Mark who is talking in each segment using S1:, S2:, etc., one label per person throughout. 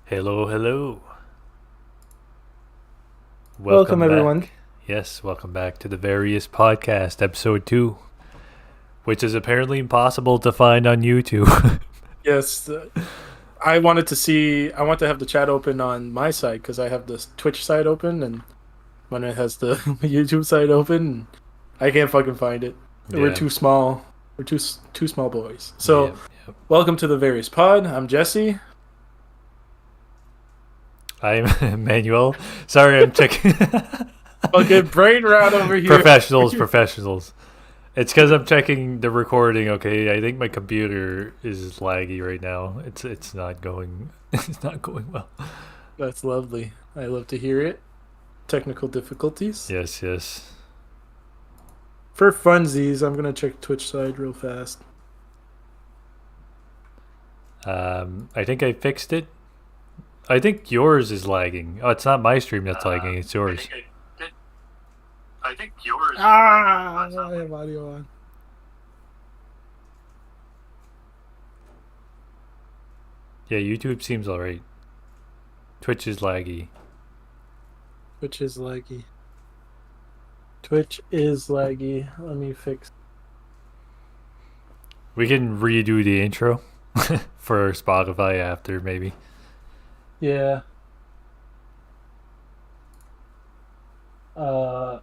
S1: Hello, hello.
S2: Welcome,
S1: Welcome
S2: everyone.
S1: back. Yes, welcome back to the Various Podcast, episode 2, which is apparently impossible to find on YouTube.
S2: Yes, I want to have the chat open on my side because I have the Twitch side open and Manuel has the YouTube side open. And I can't fucking find it. We're
S1: Yeah,
S2: too small. We're too small boys. So,
S1: yep, yep.
S2: welcome to the Various Pod. I'm Jesse.
S1: I'm Manuel. Sorry, I'm checking.
S2: Fucking brain rot over here.
S1: Professionals. It's because I'm checking the recording. Okay, I think my computer is laggy right now. It's not going. It's not going well.
S2: That's lovely. I love to hear it. Technical difficulties.
S1: Yes, yes.
S2: For funsies, I'm gonna check Twitch side real fast.
S1: I think I fixed it. I think yours is lagging. Oh, it's not my stream that's lagging. It's yours.
S2: I think yours. Ah, I have audio on.
S1: Yeah, YouTube seems alright. Twitch is laggy.
S2: Twitch is laggy. Twitch is laggy. Let me fix.
S1: We can redo the intro for Spotify after, maybe.
S2: Yeah. Uh,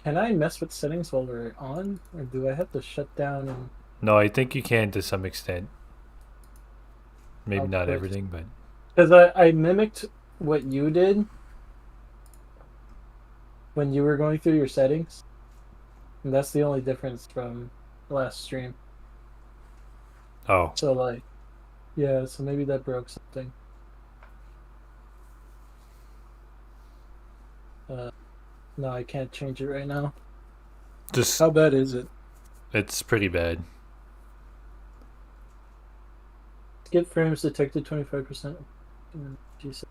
S2: can I mess with settings while we're on, or do I have to shut down and?
S1: No, I think you can to some extent. Maybe
S2: I'll
S1: not
S2: put-
S1: everything, but
S2: Because I mimicked what you did when you were going through your settings, and that's the only difference from last stream.
S1: oh,
S2: So like, yeah. So maybe that broke something. No, I can't change it right now.
S1: just
S2: How bad is it?
S1: it's pretty bad.
S2: Skip frames detected 25%. Jesus.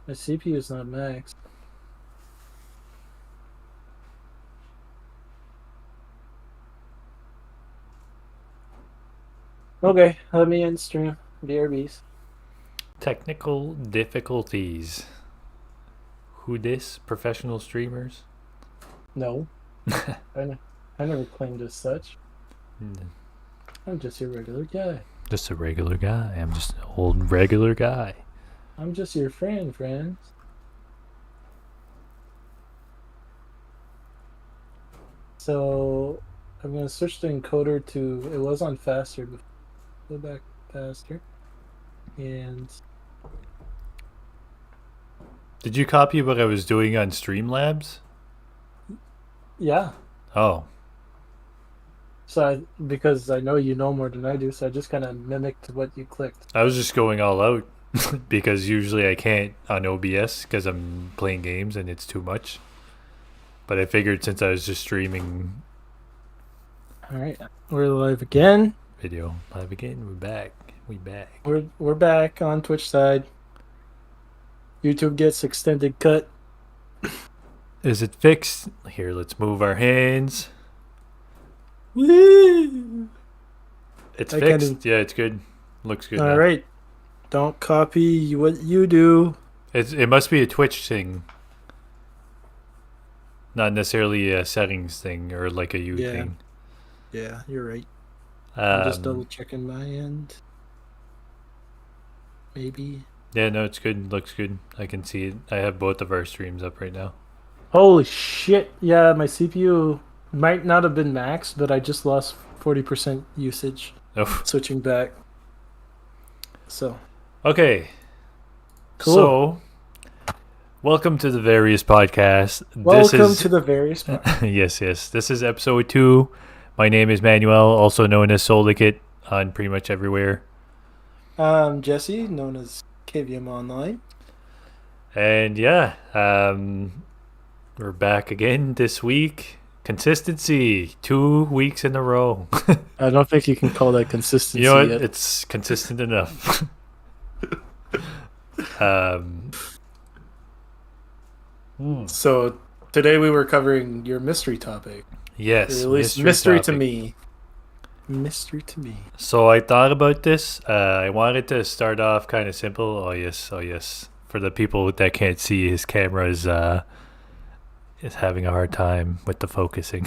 S2: My CPU is not max. Okay, let me end stream. BRBs.
S1: Technical difficulties. Who dis? Professional streamers?
S2: No, I never claimed as such. I'm just your regular guy.
S1: Just a regular guy. I'm just an old regular guy.
S2: I'm just your friend, friends. So I'm gonna switch the encoder to. It was on faster. Go back faster. And
S1: Did you copy what I was doing on Streamlabs?
S2: yeah.
S1: Oh,
S2: Because I know you know more than I do, so I just kind of mimicked what you clicked.
S1: I was just going all out because usually I can't on OBS because I'm playing games and it's too much. But I figured since I was just streaming
S2: All right, we're live again.
S1: video live again, we're back. We back.
S2: We're back on Twitch side. YouTube gets extended cut.
S1: Is it fixed? Here, let's move our hands.
S2: Woo!
S1: It's
S2: I
S1: fixed.
S2: can't
S1: Yeah, it's good. Looks good.
S2: All
S1: now.
S2: right, don't copy what you do.
S1: It must be a Twitch thing, not necessarily a settings thing or like a you
S2: Yeah.
S1: thing.
S2: Yeah, you're right. I'm just double
S1: Um,
S2: checking my end. Maybe.
S1: yeah, no, it's good. Looks good. I can see it. I have both of our streams up right now.
S2: Holy shit! Yeah, my CPU might not have been maxed, but I just lost 40% usage
S1: Oh,
S2: switching back. So
S1: okay.
S2: Cool.
S1: So, welcome to the Various Podcast.
S2: welcome to the various.
S1: Yes, yes. This is episode 2. My name is Manuel, also known as Solikit on pretty much everywhere.
S2: Jesse, known as KVM Online.
S1: And yeah, we're back again this week. Consistency, 2 weeks in a row.
S2: I don't think you can call that consistency
S1: You know what?
S2: yet.
S1: It's consistent enough. um,
S2: So today we were covering your mystery topic.
S1: yes,
S2: Or at least mystery to
S1: topic.
S2: me. Mystery to me.
S1: So I thought about this. I wanted to start off kind of simple. Oh yes, oh yes. For the people that can't see, his camera is having a hard time with the focusing.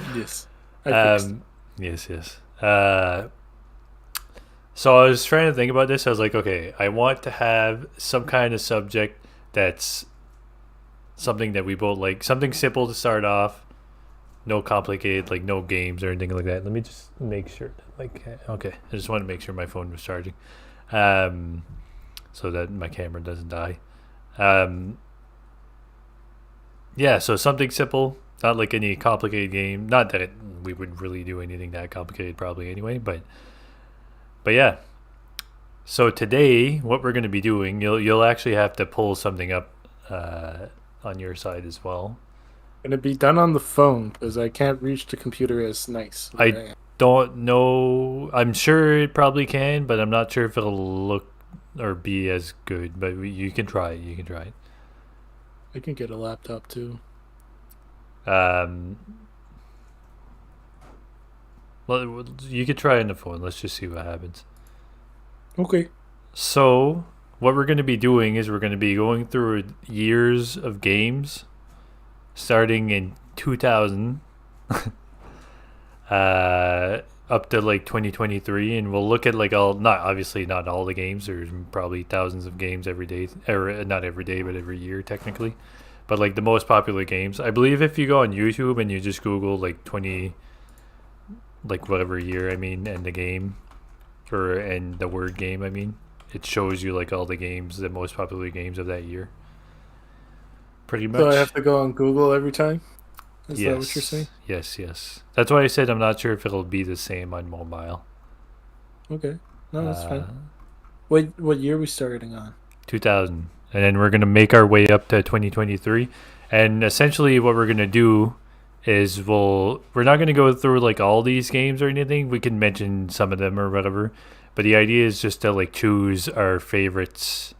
S2: Yes, I fixed it.
S1: um, yes, yes. So I was trying to think about this. I was like, okay, I want to have some kind of subject that's something that we both like, something simple to start off, no complicated, like no games or anything like that. Let me just make sure. Like, okay, I just want to make sure my phone was charging, um, so that my camera doesn't die. Um, yeah, so something simple, not like any complicated game. Not that we would really do anything that complicated, probably anyway. But yeah. So today, what we're going to be doing, you'll actually have to pull something up on your side as well.
S2: Gonna be done on the phone because I can't reach the computer as nice where
S1: I
S2: I am.
S1: don't know. I'm sure it probably can, but I'm not sure if it'll look or be as good. But you can try it. You can try
S2: I can get a laptop too.
S1: it. Well, you could try it on the phone. Let's just see what happens.
S2: Okay.
S1: So, what we're going to be doing is we're going to be going through years of games, starting in 2000, up to like 2023, and we'll look at like all, not obviously not all the games. There's probably thousands of games every day, or not every day, but every year technically. But like the most popular games, I believe if you go on YouTube and you just Google like 20, like whatever year, I mean, and the game, or and the word game, I mean, it shows you like all the games, the most popular games of that year. Pretty
S2: So I have
S1: much.
S2: to go on Google every time. Is that what you're saying?
S1: Yes, yes, yes. That's why I said I'm not sure if it'll be the same on mobile.
S2: Okay. No, that's
S1: Uh,
S2: fine. What year are we starting on?
S1: 2000, and then we're gonna make our way up to 2023, and essentially what we're gonna do is we're not gonna go through like all these games or anything. We can mention some of them or whatever, but the idea is just to like choose our favorites.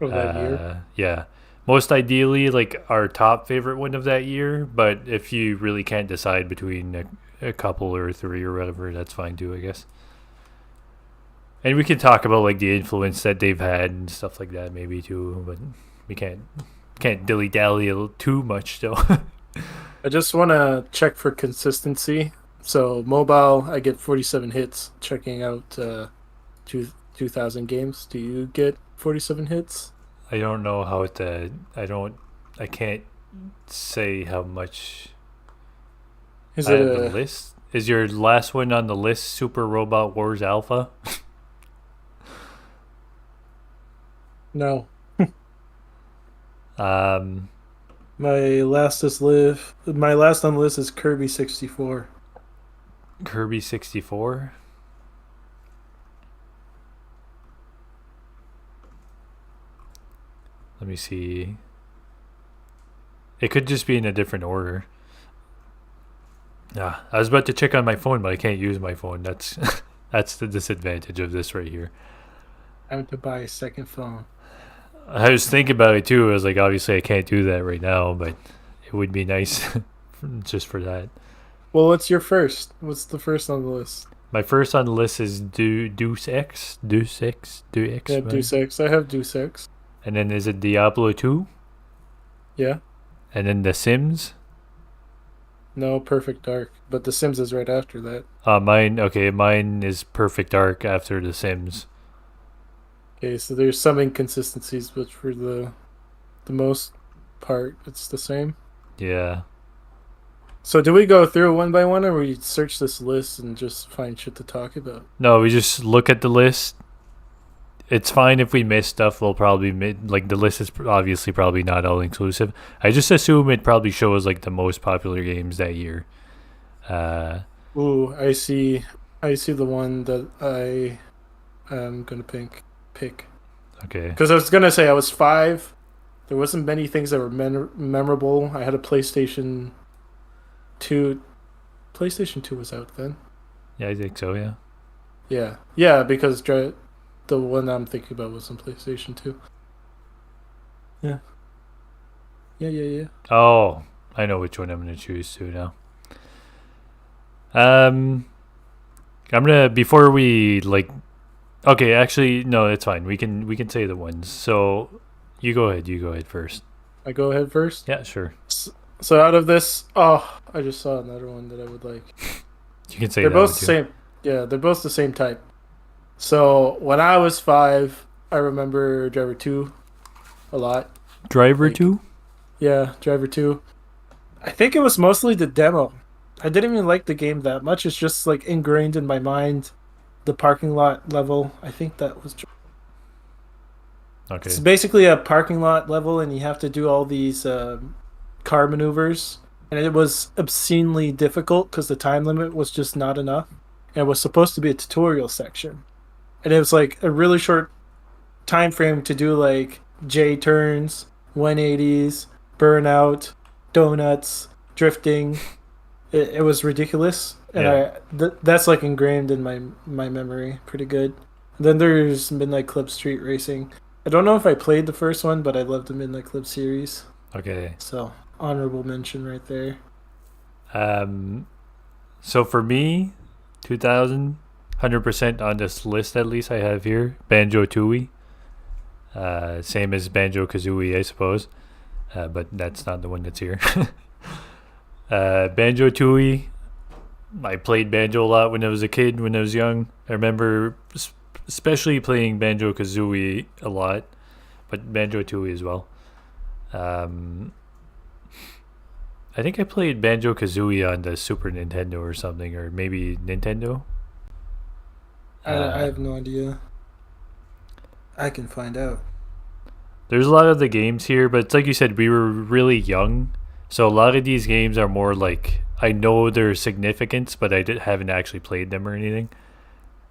S2: Of that year?
S1: Yeah, most ideally like our top favorite one of that year. But if you really can't decide between a couple or three or whatever, that's fine too, I guess. And we can talk about like the influence that they've had and stuff like that maybe too, but we can't dilly dally too much though.
S2: I just want to check for consistency. So mobile, I get 47 hits. Checking out two 2000 games. Do you get 47 hits?
S1: I don't know how to. I can't say how much.
S2: Is
S1: I
S2: it
S1: have a
S2: a
S1: list. Is your last one on the list Super Robot Wars Alpha?
S2: no?
S1: um,
S2: My last on the list is Kirby 64.
S1: Kirby 64. Let me see. It could just be in a different order. Yeah, I was about to check on my phone, but I can't use my phone. That's that's the disadvantage of this right here.
S2: I have to buy a second phone.
S1: I was thinking about it too. I was like, obviously, I can't do that right now, but it would be nice just for that.
S2: Well, what's your first? What's the first on the list?
S1: My first on the list is Deus
S2: Yeah,
S1: Ex, right?
S2: Deus Ex. I have Deus Ex.
S1: And then is it Diablo 2?
S2: Yeah.
S1: And then The Sims.
S2: No, Perfect Dark. But The Sims is right after that.
S1: Mine is Perfect Dark after The Sims.
S2: Okay, so there's some inconsistencies, but for the most part, it's the same.
S1: Yeah.
S2: So do we go through one by one, or we search this list and just find shit to talk about?
S1: No, we just look at the list. It's fine if we miss stuff. We'll probably like the list is obviously probably not all inclusive. I just assume it probably shows like the most popular games that year. Uh,
S2: Ooh, I see. I see the one that I am gonna pick.
S1: okay.
S2: Because I was gonna say I was 5. There wasn't many things that were memorable. I had a PlayStation 2. PlayStation 2 was out then.
S1: Yeah, I think so. Yeah.
S2: Yeah, yeah, because the one I'm thinking about was on PlayStation 2. Yeah, yeah.
S1: Oh, I know which one I'm gonna choose to now. Um, I'm gonna before we like. Okay, actually, no, it's fine. We can say the ones. So, you go ahead. You go ahead first.
S2: I go ahead first.
S1: Yeah, sure.
S2: S- So out of this, oh, I just saw another one that I would like.
S1: You can say
S2: They're
S1: that
S2: both
S1: one
S2: the
S1: too.
S2: same. Yeah, they're both the same type. So when I was 5, I remember Driver 2 a lot.
S1: Driver
S2: Like,
S1: two.
S2: yeah, Driver 2. I think it was mostly the demo. I didn't even like the game that much. It's just like ingrained in my mind. The parking lot level. I think that was. It's
S1: Okay.
S2: basically a parking lot level, and you have to do all these car maneuvers. And it was obscenely difficult because the time limit was just not enough. And it was supposed to be a tutorial section. And it was like a really short time frame to do like J turns, 180s, burnout, donuts, drifting. It was ridiculous, and
S1: Yeah.
S2: that's like ingrained in my memory pretty good. Then there's Midnight Club Street Racing. I don't know if I played the first one, but I love the Midnight Club series,
S1: Okay.
S2: so honorable mention right there.
S1: Um. So for me, 2000, 100% on this list at least I have here. Banjo Tooie. Same as Banjo Kazooie, I suppose. But that's not the one that's here. Banjo Tooie. I played banjo a lot when I was a kid, when I was young. I remember especially playing Banjo Kazooie a lot, but Banjo Tooie as well. Um, I think I played Banjo Kazooie on the Super Nintendo or something, or maybe Nintendo.
S2: I
S1: Uh,
S2: have no idea. I can find out.
S1: there's a lot of the games here, but it's like you said, we were really young, so a lot of these games are more like I know their significance, but haven't actually played them or anything.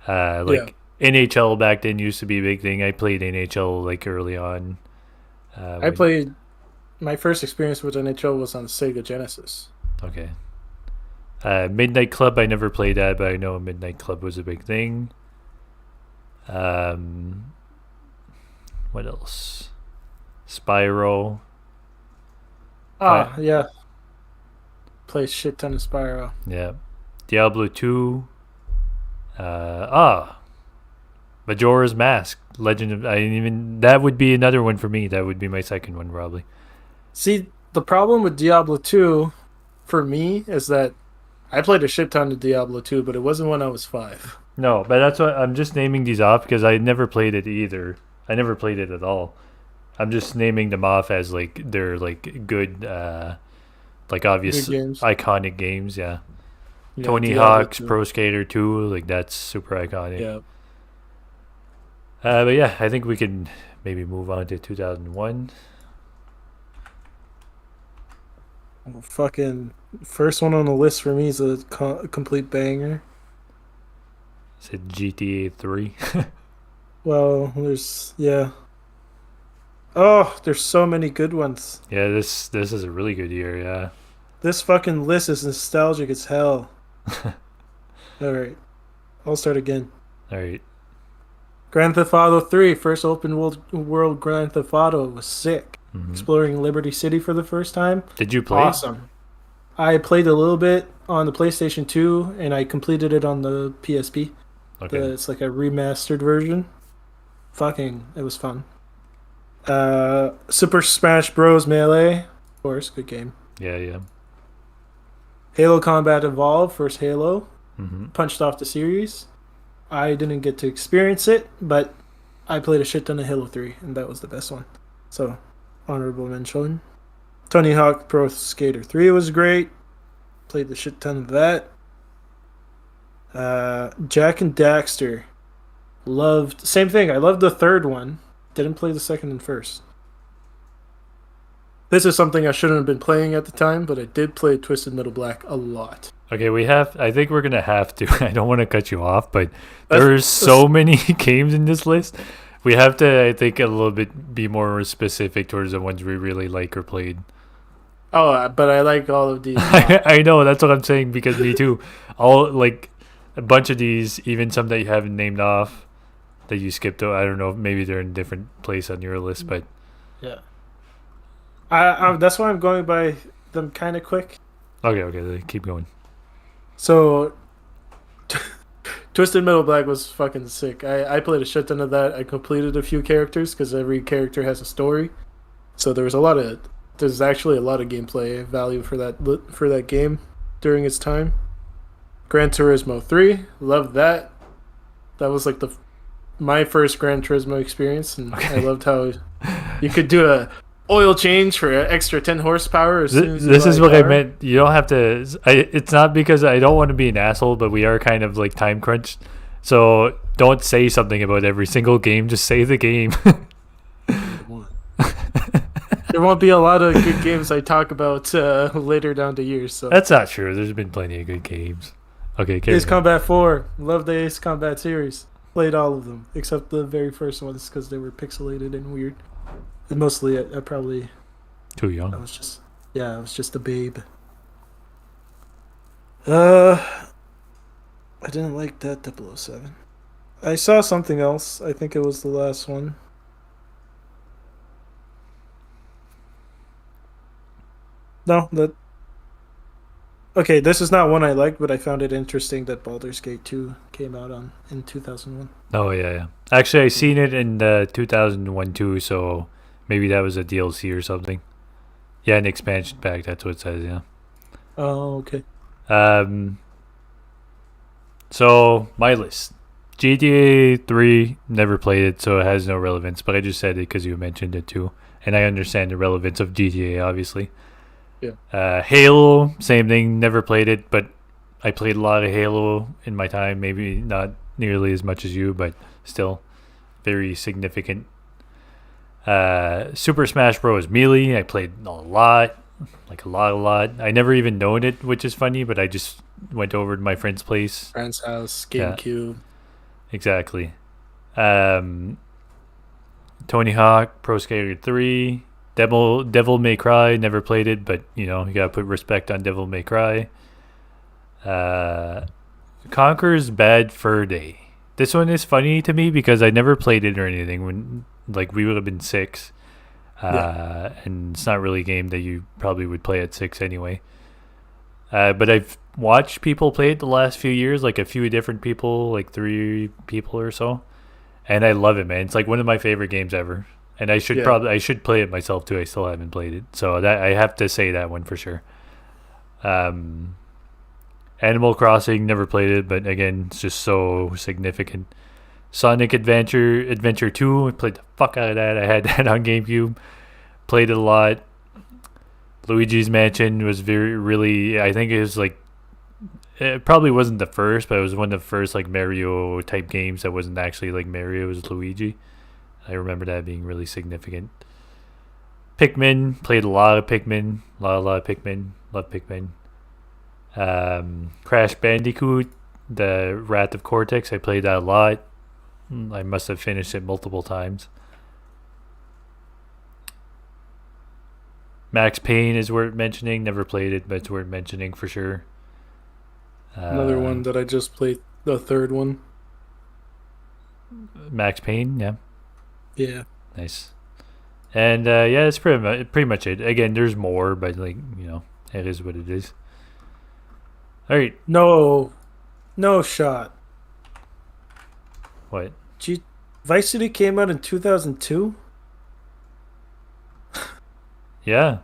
S2: Yeah,
S1: Like NHL back then used to be a big thing. I played NHL like early on.
S2: I
S1: When
S2: played. My first experience with NHL was on Sega Genesis.
S1: okay, Midnight Club. I never played that, but I know Midnight Club was a big thing. Um, what else? Spyro. Fi-
S2: Yeah, play shit ton of Spyro.
S1: yeah, Diablo 2. Ah, Majora's Mask. Legend of I didn't even that would be another one for me. That would be my second one probably.
S2: See, the problem with Diablo 2 for me is that I played a shit ton of Diablo 2, but it wasn't when I was 5.
S1: No, but that's what I'm just naming these off because I never played it either. I never played it at all. I'm just naming them off as like they're like good, like
S2: Good
S1: obvious
S2: games.
S1: iconic games. Yeah,
S2: Yeah,
S1: Tony
S2: Diablo
S1: Hawk's
S2: 2.
S1: Pro Skater 2, like that's super iconic.
S2: Yeah.
S1: But yeah, I think we can maybe move on to 2001.
S2: Well, fucking first one on the list for me is a complete banger.
S1: Said GTA 3.
S2: Well, yeah. Oh, there's so many good ones.
S1: Yeah, this is a really good year. Yeah.
S2: This fucking list is nostalgic as hell. All right, I'll start again.
S1: All right.
S2: Grand Theft Auto 3, first open world Grand Theft Auto was sick.
S1: Hmm.
S2: Exploring Liberty City for the first time.
S1: Did you play?
S2: Awesome. I played a little bit on the PlayStation 2 and I completed it on the PSP.
S1: Okay.
S2: It's like a remastered version. Fucking, it was fun. Super Smash Bros. Melee, of course, good game.
S1: Yeah, yeah.
S2: Halo Combat Evolved, first Halo,
S1: Hmm.
S2: punched off the series. I didn't get to experience it, but I played a shit ton of Halo 3, and that was the best one. So, honorable mention. Tony Hawk Pro Skater 3 was great. Played the shit ton of that. Jack and Daxter. Loved, same thing. I loved the third one. Didn't play the second and first. This is something I shouldn't have been playing at the time, but I did play Twisted Metal Black a lot.
S1: Okay, we have. I think we're gonna have to. I don't want to cut you off, but
S2: That's,
S1: there's
S2: that's
S1: so many games in this list. We have to, I think, a little bit be more specific towards the ones we really like or played.
S2: oh, but I like all of these a lot.
S1: I know that's what I'm saying because me too. All like a bunch of these, even some that you haven't named off that you skipped. I don't know. Maybe they're in a different place on your list, but
S2: Yeah. That's why I'm going by them kind of quick.
S1: okay, okay, keep going.
S2: So, Twisted Metal Black was fucking sick. I played a shit ton of that. I completed a few characters because every character has a story. So there's actually a lot of gameplay value for that game during its time. Gran Turismo 3, loved that. That was like the my first Gran Turismo experience, and I
S1: Okay.
S2: loved how you could do a oil change for an extra 10 horsepower as soon as you
S1: This
S2: buy
S1: is
S2: a
S1: what I
S2: car.
S1: meant. You don't have to. It's not because I don't want to be an asshole, but we are kind of like time crunched. So don't say something about every single game. Just say the game.
S2: Come on. There won't be a lot of good games I talk about later down the years. So
S1: That's not true. There's been plenty of good games. Okay,
S2: Ace
S1: carry on.
S2: Combat 4, love the Ace Combat series. Played all of them except the very first ones because they were pixelated and weird. And mostly, I probably
S1: Too
S2: I
S1: young.
S2: was just I was just a babe. Uh, I didn't like that 007. I saw something else. I think it was the last one. No, that okay. This is not one I liked, but I found it interesting that Baldur's Gate 2 came out on in 2001.
S1: Oh yeah, yeah. Actually, I seen it in 2001 too. So maybe that was a DLC or something. Yeah, an expansion pack. That's what it says. Yeah.
S2: Oh, okay.
S1: Um. So my list. GTA 3, never played it, so it has no relevance. But I just said it because you mentioned it too, and I understand the relevance of GTA, obviously.
S2: Yeah.
S1: Halo, same thing. Never played it, but I played a lot of Halo in my time. Maybe not nearly as much as you, but still very significant. Super Smash Bros. Melee, I played a lot, like a lot. I never even known it, which is funny, but I just went over to my friend's place.
S2: Friend's House,
S1: Yeah,
S2: GameCube.
S1: exactly. Um, Tony Hawk, Pro Skater 3, Devil May Cry, never played it, but you know, you gotta put respect on Devil May Cry. Uh, Conker's Bad Fur Day. This one is funny to me because I never played it or anything when like we would have been six.
S2: Yeah.
S1: And it's not really a game that you probably would play at six anyway. But I've watched people play it the last few years, like a few different people, like three people or so, and I love it, man. It's like one of my favorite games ever. And
S2: Yeah.
S1: I should play it myself too. I still haven't played it, so that I have to say that one for sure. Um, Animal Crossing, never played it, but again, it's just so significant. Sonic Adventure 2, I played the fuck out of that. I had that on GameCube. Played it a lot. Luigi's Mansion was really, I think it was like, it probably wasn't the first, but it was one of the first like Mario type games that wasn't actually like Mario, it was Luigi. I remember that being really significant. Pikmin, played a lot of Pikmin. A lot of Pikmin. Love Pikmin. Crash Bandicoot, the Wrath of Cortex, I played that a lot. I must have finished it multiple times. Max Payne is worth mentioning. Never played it, but it's worth mentioning for sure.
S2: Another one
S1: Um,
S2: that I just played, the third one.
S1: Max Payne, yeah,
S2: Yeah.
S1: nice. And yeah, it's pretty much it. Again, there's more, but like you know, it is what it is. All right,
S2: No, no shot.
S1: what?
S2: G- Vice City came out in 2002.
S1: Yeah,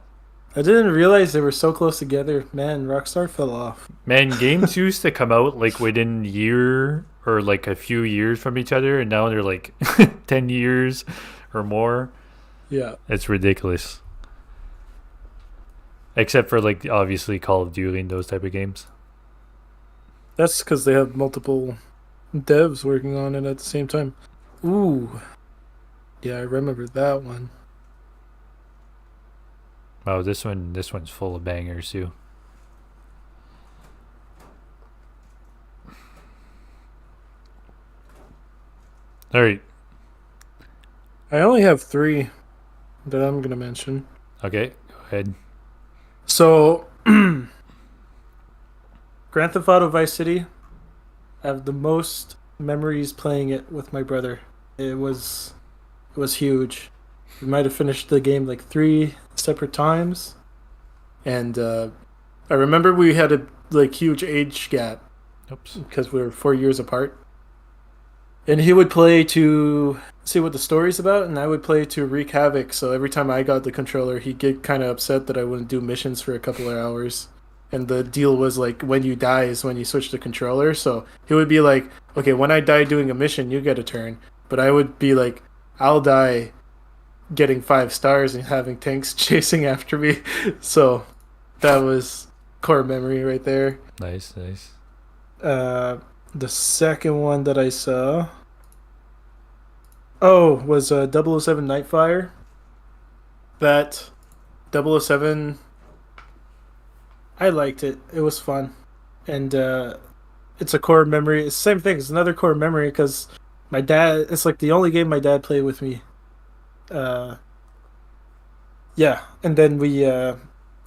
S2: I didn't realize they were so close together. Man, Rockstar fell off.
S1: man, games used to come out like within a year or like a few years from each other, and now they're like 10 years or more.
S2: Yeah.
S1: It's ridiculous. Except for like obviously Call of Duty and those type of games.
S2: That's because they have multiple devs working on it at the same time. Ooh. Yeah, I remember that one.
S1: Oh, this one's full of bangers too. All right,
S2: I only have three that I'm going to mention.
S1: okay, go ahead.
S2: So, Grand Theft Auto Vice City, I have the most memories playing it with my brother. It was huge. We might have finished the game like three separate times, and I remember we had a like huge age gap
S1: Oops.
S2: because we were 4 years apart. And he would play to see what the story's about, and I would play to wreak havoc. So every time I got the controller, he'd get kind of upset that I wouldn't do missions for a couple of hours. And the deal was like, when you die is when you switch the controller. So he would be like, okay, when I die doing a mission, you get a turn. But I would be like, I'll die getting 5 stars and having tanks chasing after me. So that was core memory right there.
S1: Nice, nice.
S2: Uh, the second one that I saw, oh, was Double O Seven Nightfire. That Double O Seven, I liked it. It was fun. And it's a core memory. It's the same thing. It's another core memory because my dad, it's like the only game my dad played with me. Uh, yeah. And then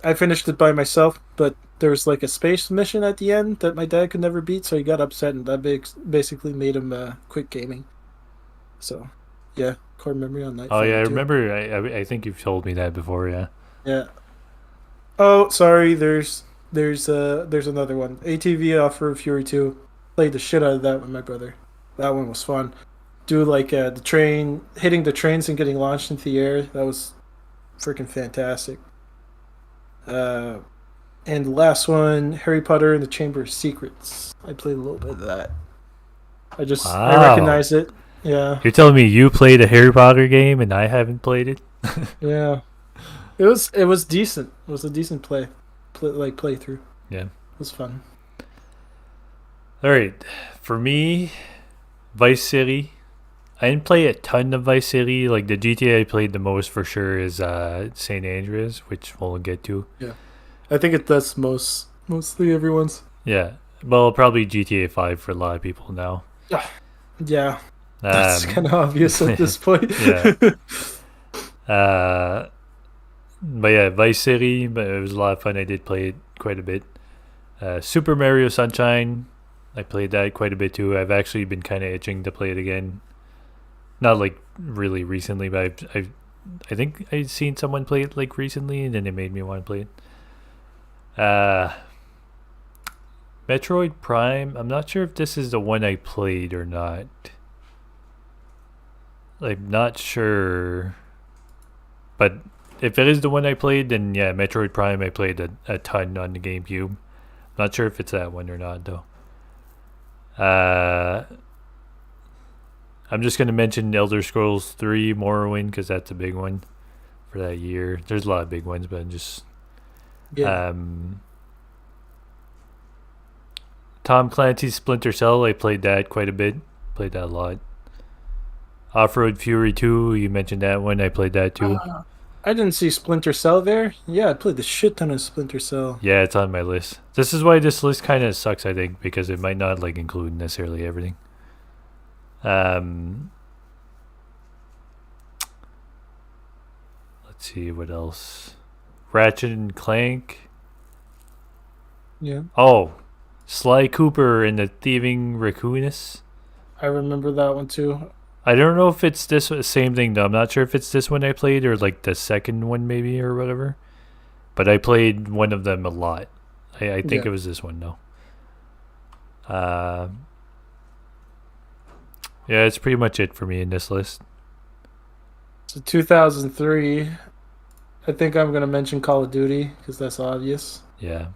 S2: I finished it by myself, but there was like a space mission at the end that my dad could never beat, so he got upset, and that basically made him quit gaming. So, yeah, core memory on
S1: Oh yeah, I
S2: Nightfire too.
S1: remember. I think you've told me that before. Yeah.
S2: Yeah. Oh, sorry. There's another one. ATV Off Road Fury 2. Played the shit out of that with my brother. That one was fun. Do like the train hitting the trains and getting launched into the air. That was freaking fantastic. Uh, and the last one, Harry Potter and the Chamber of Secrets. I played a little bit of that. I
S1: Wow.
S2: recognize it. Yeah,
S1: You're telling me you played a Harry Potter game and I haven't played it?
S2: yeah. It was decent. It was a decent playthrough. It
S1: Yeah.
S2: was fun.
S1: All right. For me, Vice City. I didn't play a ton of Vice City. Like the GTA I played the most for sure is St. Andreas, which we'll get to.
S2: Yeah, I think that's mostly everyone's.
S1: Yeah. Well, probably GTA 5 for a lot of people now.
S2: Yeah, yeah. That's
S1: Um,
S2: kind of obvious at this point.
S1: yeah. Uh, but yeah, Vice City. But it was a lot of fun. I did play it quite a bit. Super Mario Sunshine. I played that quite a bit too. I've actually been kind of itching to play it again. Not like really recently, but I think I'd seen someone play it like recently, and then it made me want to play it. Metroid Prime. I'm not sure if this is the one I played or not. I'm not sure, but if it is the one I played, then yeah, Metroid Prime. I played a ton on the GameCube. Not sure if it's that one or not though. Uh, I'm just gonna mention Elder Scrolls 3 Morrowind because that's a big one for that year. There's a lot of big ones, but just
S2: Yeah.
S1: um, Tom Clancy's Splinter Cell. I played that quite a bit. Played that a lot. Off Road Fury 2. You mentioned that one. I played that too.
S2: I didn't see Splinter Cell there. Yeah, I played the shit ton of Splinter Cell.
S1: Yeah, it's on my list. This is why this list kind of sucks. I think because it might not like include necessarily everything. Um, let's see what else. Ratchet and Clank.
S2: Yeah,
S1: Oh, Sly Cooper and the Thieving Raccoonus.
S2: I remember that one too.
S1: I don't know if it's this same thing though. I'm not sure if it's this one I played or like the second one maybe or whatever. But I played one of them a lot. I think
S2: Yeah.
S1: it was this one though. Uh, yeah, it's pretty much it for me in this list.
S2: So 2003. I think I'm gonna mention Call of Duty because that's obvious.
S1: Yeah.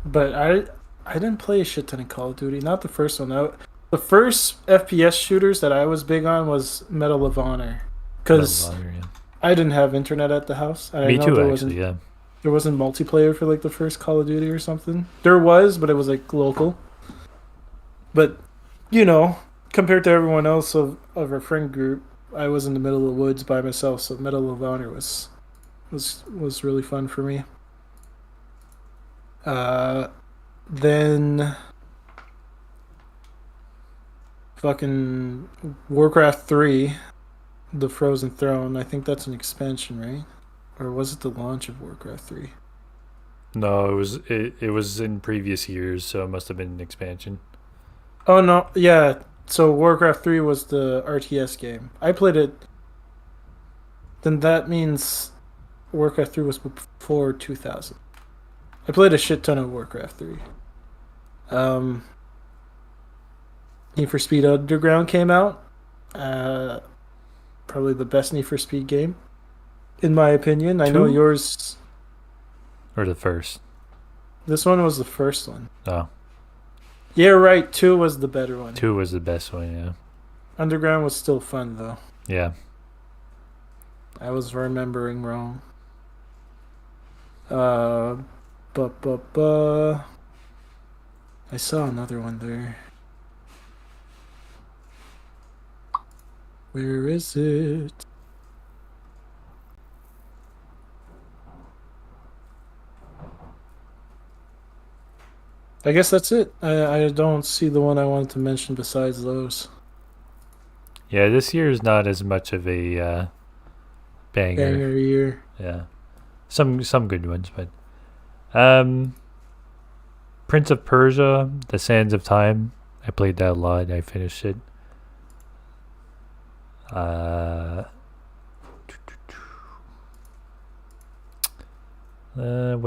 S2: But I didn't play a shit ton of Call of Duty. Not the first one. The first FPS shooters that I was big on was Medal of Honor,
S1: Medal of
S2: because
S1: Honor, yeah.
S2: I didn't have internet at the house, and I
S1: Me
S2: know
S1: too, actually, yeah.
S2: there wasn't multiplayer for like the first Call of Duty or something. There was, but it was like local. But you know, compared to everyone else of our friend group, I was in the middle of the woods by myself. So Medal of Honor was really fun for me. Uh, then fucking Warcraft 3, The Frozen Throne. I think that's an expansion, right? Or was it the launch of Warcraft 3?
S1: No, it was in previous years, so it must have been an expansion.
S2: Oh no, yeah. So Warcraft 3 was the RTS game. I played it. Then that means Warcraft 3 was before 2000. I played a shit ton of Warcraft 3. Um Need for Speed Underground came out. Uh, Probably the best Need for Speed game, in my opinion. I know
S1: 2
S2: yours.
S1: or the first?
S2: This one was the first one.
S1: Oh,
S2: Yeah, right. 2 was the better one.
S1: 2 was the best one. Yeah.
S2: Underground was still fun though.
S1: Yeah.
S2: I was remembering wrong. Uh, but I saw another one there. Where is it? I guess that's it. I don't see the one I wanted to mention besides those.
S1: Yeah. This year is not as much of a banger.
S2: Banger year.
S1: Yeah. Some good ones, but um, Prince of Persia: The Sands of Time. I played that a lot. I finished it. What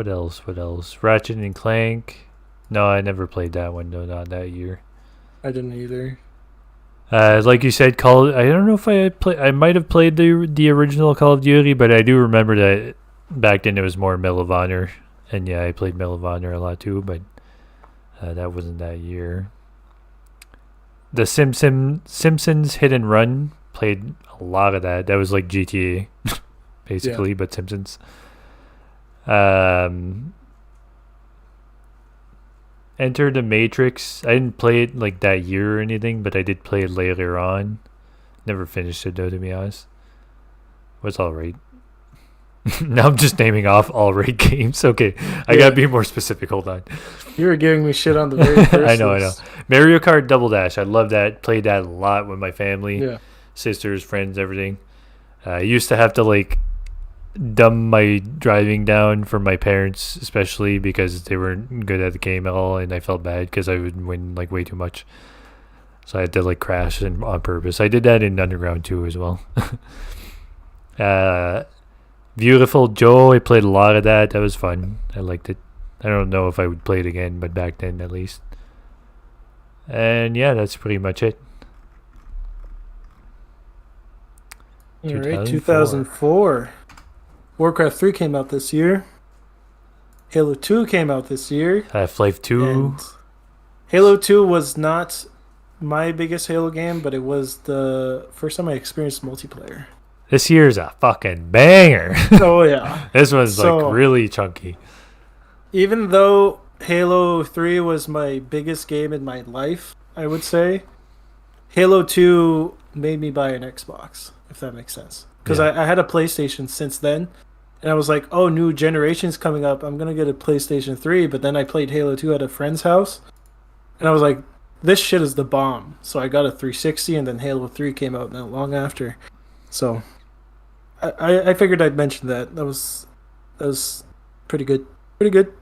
S1: else? What else? Ratchet and Clank. No, I never played that one. No, not that year.
S2: I didn't either.
S1: Like you said, Call. I don't know if I play. I might have played the original Call of Duty, but I do remember that back then it was more Medal of Honor, and yeah, I played Medal of Honor a lot too. But that wasn't that year. The Simpsons Hit and Run, played a lot of that. That was like GTA, basically, but Simpsons. Um, Enter the Matrix. I didn't play it like that year or anything, but I did play it later on. Never finished it though, to be honest. Was alright. Now I'm just naming off alright games. Okay, I gotta be more specific. Hold on.
S2: You were giving me shit on the very first.
S1: I know. Mario Kart Double Dash. I love that. Played that a lot with my family, sisters, friends, everything. I used to have to like dumb my driving down for my parents, especially because they weren't good at the game at all, and I felt bad because I would win like way too much. So I had to like crash on purpose. I did that in Underground too as well. Beautiful Joe. I played a lot of that. That was fun. I liked it. I don't know if I would play it again, but back then at least. And yeah, that's pretty much it.
S2: All right, 2004. Warcraft 3 came out this year. Halo 2 came out this year.
S1: Half-Life 2.
S2: And Halo 2 was not my biggest Halo game, but it was the first time I experienced multiplayer.
S1: This year's a fucking banger.
S2: Oh, yeah.
S1: This one's like really chunky.
S2: Even though Halo 3 was my biggest game in my life, I would say, Halo 2 made me buy an Xbox, if that makes sense. Because I had a PlayStation since then, and I was like, oh, new generation's coming up. I'm going to get a PlayStation 3, but then I played Halo 2 at a friend's house, and I was like, this shit is the bomb. So I got a 360, and then Halo 3 came out not long after. So I figured I'd mention that. That was pretty good. Pretty good.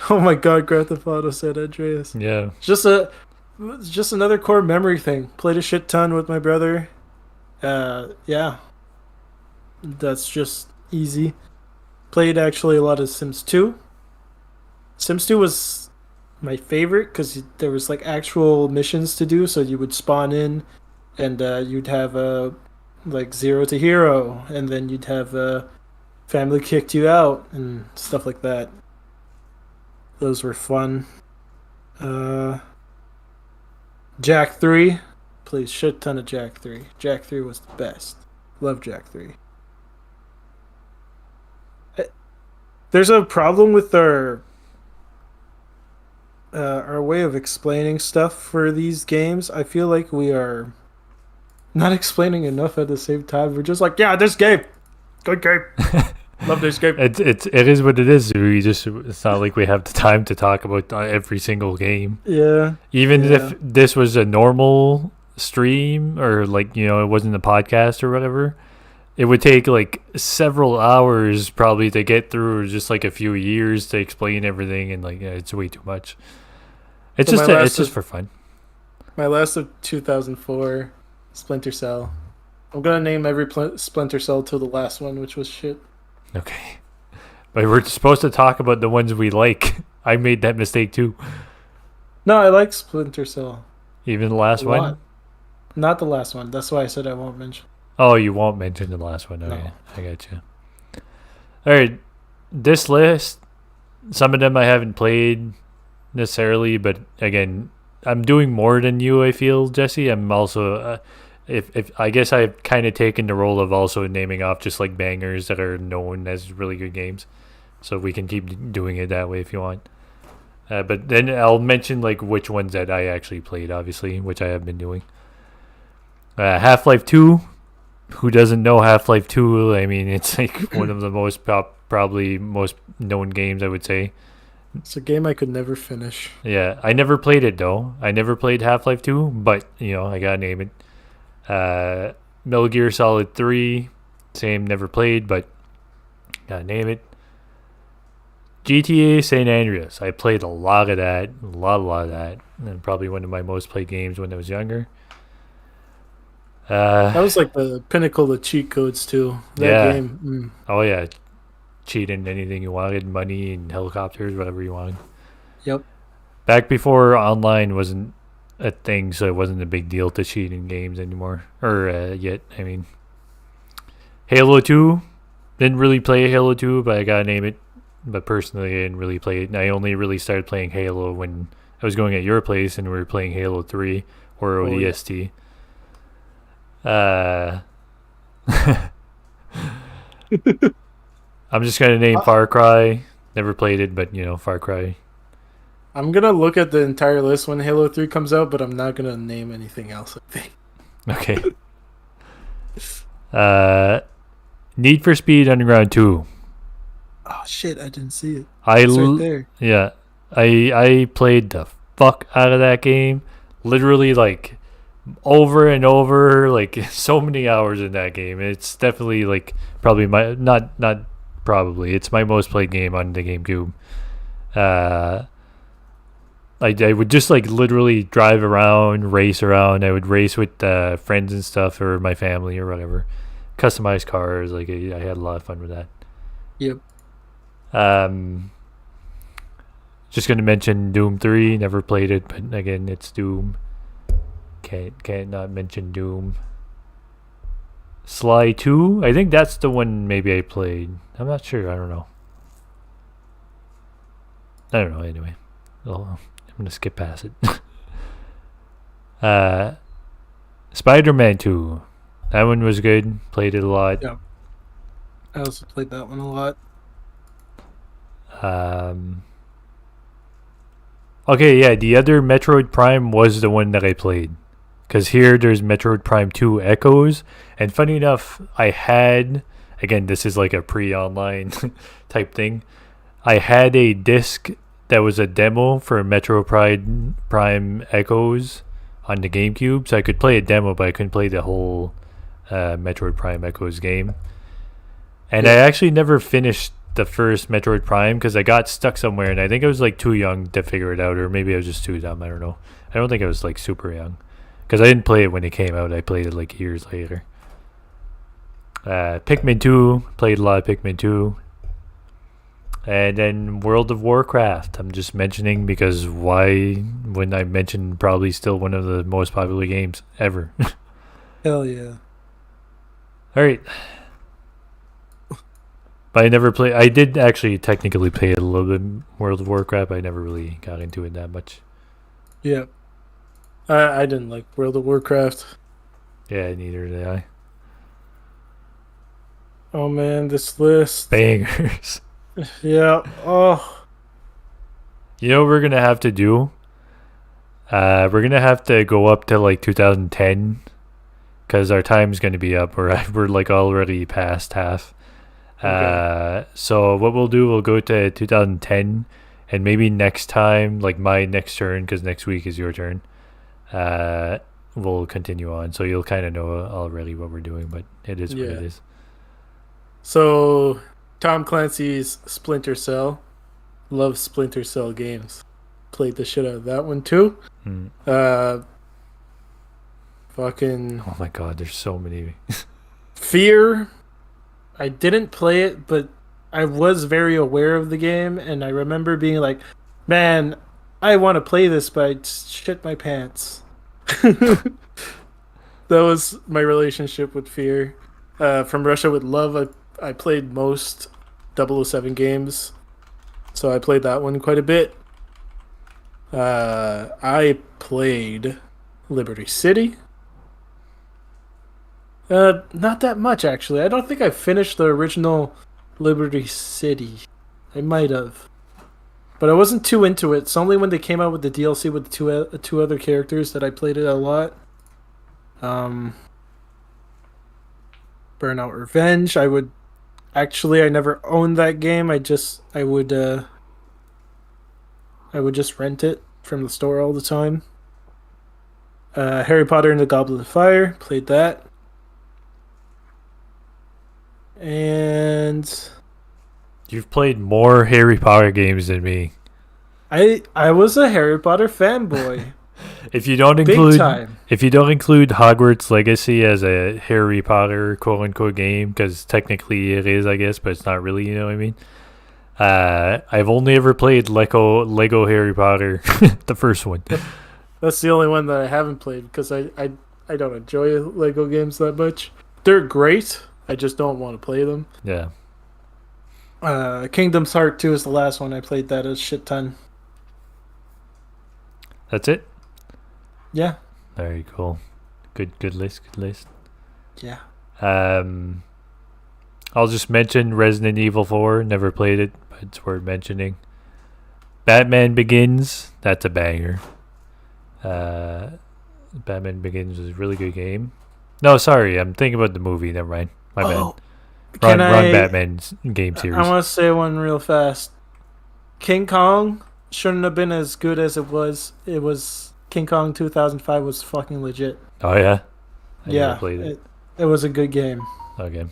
S2: Oh my god, Grand Theft Auto San Andreas.
S1: Yeah.
S2: Just another core memory thing. Played a shit ton with my brother. Yeah. That's just easy. Played actually a lot of Sims 2. Sims 2 was my favorite because there was like actual missions to do. So you would spawn in, and you'd have like 0 to hero, and then you'd have family kicked you out and stuff like that. Those were fun. Jack 3. Played shit ton of Jack 3. Jack 3 was the best. Love Jack 3. There's a problem with our way of explaining stuff for these games. I feel like we are not explaining enough at the same time. We're just like, yeah, this game, good game, love this game.
S1: It is what it is. It's not like we have the time to talk about every single game.
S2: Yeah.
S1: Even if this was a normal stream or like it wasn't a podcast or whatever, it would take like several hours probably to get through, or just like a few years to explain everything, and like it's way too much. It's just for fun.
S2: My last of 2004, Splinter Cell. I'm gonna name every Splinter Cell till the last one, which was shit.
S1: Okay, but we're supposed to talk about the ones we like. I made that mistake too.
S2: No, I like Splinter Cell.
S1: Even the
S2: A
S1: last one?
S2: lot. Not the last one. That's why I said I won't mention.
S1: Oh, you won't mention the last one. Okay,
S2: No.
S1: I got you. All right, this list, some of them I haven't played necessarily, but again, I'm doing more than you. I feel, Jesse. I'm also, if I guess I've kind of taken the role of also naming off just like bangers that are known as really good games. So we can keep doing it that way if you want. But then I'll mention like which ones that I actually played, obviously, which I have been doing. Half Life Two. Who doesn't know Half Life Two? I mean, it's like one of the probably most known games, I would say.
S2: It's a game I could never finish.
S1: Yeah, I never played it though. I never played Half Life Two, but I gotta name it. Metal Gear Solid 3, same, never played, but gotta name it. GTA San Andreas, I played a lot of that, a lot of that, and probably one of my most played games when I was younger.
S2: That
S1: Uh,
S2: was like the pinnacle of cheat codes too. That
S1: yeah,
S2: game.
S1: oh yeah, cheating anything you wanted, money and helicopters, whatever you wanted.
S2: Yep.
S1: Back before online wasn't a thing, so it wasn't a big deal to cheat in games anymore, or yet. I mean, Halo 2, didn't really play Halo 2, but I gotta name it. But personally, I didn't really play it. And I only really started playing Halo when I was going at your place and we were playing Halo 3 or
S2: Oh yeah.
S1: ODST. Uh, I'm just gonna name
S2: I-
S1: Far Cry. Never played it, but Far Cry.
S2: I'm gonna look at the entire list when Halo 3 comes out, but I'm not gonna name anything else, I think.
S1: Okay. Uh, Need for Speed Underground 2.
S2: Oh shit, I didn't see it.
S1: I
S2: It's right
S1: l-
S2: there.
S1: yeah, I played the fuck out of that game. Literally like over and over, like so many hours in that game. It's definitely like probably my not probably. It's my most played game on the GameCube. Uh I would just like literally drive around, race around. I would race with friends and stuff or my family or whatever. Customize cars, like I had a lot of fun with that.
S2: Yep.
S1: Um Just gonna mention Doom 3. Never played it, but again, it's Doom. Can't not mention Doom. Sly 2. I think that's the one maybe I played. I'm not sure. I don't know. I don't know. Anyway, I'm gonna skip past it. uh, Spider-Man 2. That one was good. Played it a lot.
S2: Yeah. I also played that one a lot.
S1: Um. Okay, yeah. The other Metroid Prime was the one that I played. Because here there's Metroid Prime 2 Echoes. And funny enough, I had, again, this is like a pre online type thing. I had a disc that was a demo for Metroid Prime Echoes on the GameCube. So I could play a demo, but I couldn't play the whole Metroid Prime Echoes game. And I
S2: Yeah.
S1: actually never finished the first Metroid Prime because I got stuck somewhere and I think I was like too young to figure it out, or maybe I was just too dumb. I don't know. I don't think I was like super young because I didn't play it when it came out. I played it like years later. Pikmin 2, played a lot of Pikmin 2. And then World of Warcraft, I'm just mentioning because why when I mentioned probably still one of the most popular games ever.
S2: Hell yeah.
S1: All right. But I never play. I did actually technically play it a little bit, World of Warcraft. I never really got into it that much.
S2: Yeah. I didn't like World of Warcraft.
S1: Yeah, neither did I.
S2: Oh man, this list.
S1: Bangers.
S2: Yeah. Oh.
S1: You know what we're gonna have to do? We're gonna have to go up to like 2010 because our time's gonna be up. We're like already past half.
S2: Okay.
S1: So what we'll do, we'll go to 2010, and maybe next time, like my next turn, because next week is your turn. We'll continue on, so you'll kind of know already what we're doing, but it is what it
S2: Yeah.
S1: is.
S2: So, Tom Clancy's Splinter Cell. Love Splinter Cell games. Played the shit out of that one too.
S1: Mm.
S2: Uh, fucking
S1: Oh my God, there's so many.
S2: Fear. I didn't play it, but I was very aware of the game, and I remember being like, "Man, I want to play this, but I just shit my pants." That was my relationship with fear. From Russia with Love, I played most 007 games, so I played that one quite a bit. I played Liberty City. Not that much actually. I don't think I finished the original Liberty City. I might have, but I wasn't too into it. It's only when they came out with the DLC with the two other characters that I played it a lot. Um, Burnout Revenge. I never owned that game. I would just rent it from the store all the time. Harry Potter and the Goblet of Fire. Played that. And
S1: You've played more Harry Potter games than me.
S2: I was a Harry Potter fanboy.
S1: If you don't
S2: Big
S1: include
S2: time.
S1: if you don't include Hogwarts Legacy as a Harry Potter quote unquote game, because technically it is, I guess, but it's not really. You know what I mean? I've only ever played Lego Harry Potter, the first one.
S2: That's the only one that I haven't played because I don't enjoy Lego games that much. They're great. I just don't want to play them.
S1: Yeah,
S2: Kingdom's Heart 2 is the last one. I played that a shit ton.
S1: that's it.
S2: Yeah.
S1: Very cool. Good list. Good list.
S2: Yeah.
S1: I'll just mention Resident Evil 4. Never played it, but it's worth mentioning. Batman Begins. That's a banger. Batman Begins was a really good game. No, sorry, I'm thinking about the movie. Never mind. My bad.
S2: Oh,
S1: Wrong
S2: can I?
S1: Batman game
S2: I
S1: series.
S2: want to say one real fast. King Kong shouldn't have been as good as it was. It was King Kong 2005 was fucking legit.
S1: Oh yeah, I
S2: Yeah,
S1: never played it.
S2: it was a good game.
S1: Okay.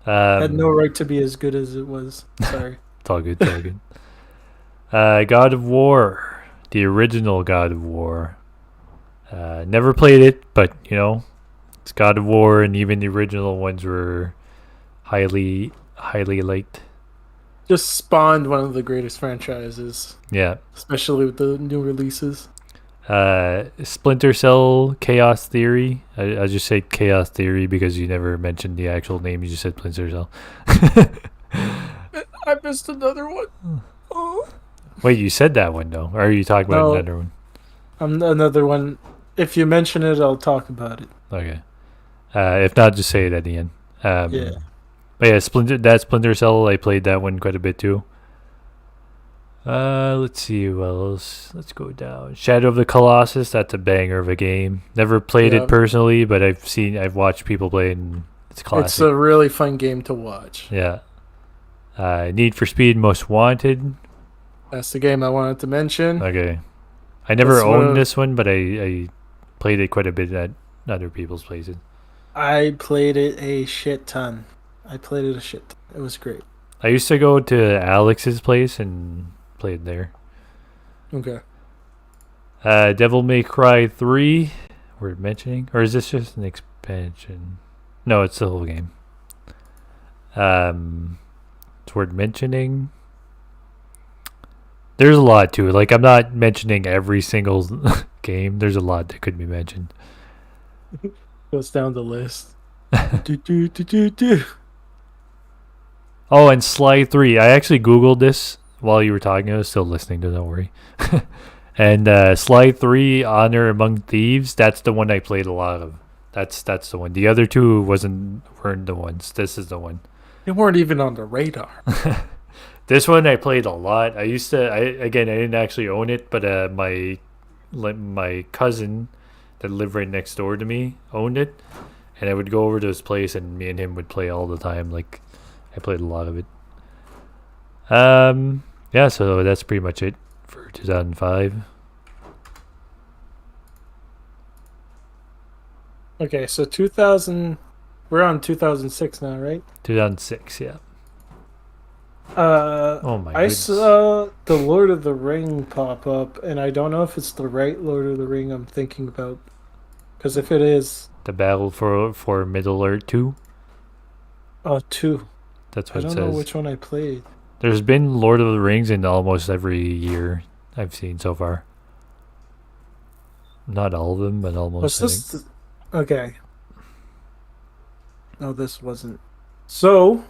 S2: Had no right to be as good as it was. Sorry.
S1: It's all good. It's all good. God of War, the original God of War. Never played it, but you know, it's God of War, and even the original ones were highly liked.
S2: Just spawned one of the greatest franchises,
S1: Yeah.
S2: especially with the new releases.
S1: Splinter Cell Chaos Theory. I just say Chaos Theory because you never mentioned the actual name. You just said Splinter Cell.
S2: I missed another one. Oh.
S1: Wait, you said that one though, or are you talking about
S2: No.
S1: another one?
S2: Another one. If you mention it, I'll talk about it.
S1: Okay. If not, just say it at the end.
S2: Yeah.
S1: But yeah, Splinter Cell. I played that one quite a bit too. Let's see what else. Let's go down. Shadow of the Colossus. That's a banger of a game. Never played
S2: Yeah.
S1: it personally, but I've watched people play it, and it's classic.
S2: It's a really fun game to watch.
S1: Yeah. Need for Speed Most Wanted.
S2: That's the game I wanted to mention.
S1: Okay. I never
S2: That's one
S1: owned
S2: of-
S1: this one, but I played it quite a bit at other people's places.
S2: I played it a shit ton. It was great.
S1: I used to go to Alex's place and played there.
S2: Okay.
S1: Devil May Cry 3, we're mentioning, or is this just an expansion? No, it's the whole game. It's worth mentioning. There's a lot to it. Like, I'm not mentioning every single game. There's a lot that could be mentioned.
S2: Goes down the list. Do.
S1: Oh, and Sly 3. I actually Googled this while you were talking. I was still listening, to don't worry. And Sly 3, Honor Among Thieves, that's the one I played a lot of. That's the one. The other two weren't the ones. This is the one.
S2: They weren't even on the radar.
S1: This one I played a lot. I didn't actually own it, but my cousin that lived right next door to me owned it, and I would go over to his place, and me and him would play all the time. Like, I played a lot of it. Yeah, so that's pretty much it for 2005.
S2: Okay, so 2000. We're on 2006 now, right?
S1: 2006, yeah. Oh my
S2: I
S1: goodness.
S2: saw the Lord of the Ring pop up, and I don't know if it's the right Lord of the Ring I'm thinking about. Because if it is,
S1: The Battle for Middle Earth 2.
S2: oh, two.
S1: That's
S2: I
S1: what it
S2: don't know
S1: says.
S2: which one I played.
S1: There's been Lord of the Rings in almost every year I've seen so far. Not all of them, but
S2: What's
S1: almost. I think.
S2: this? Okay. No, this wasn't. So,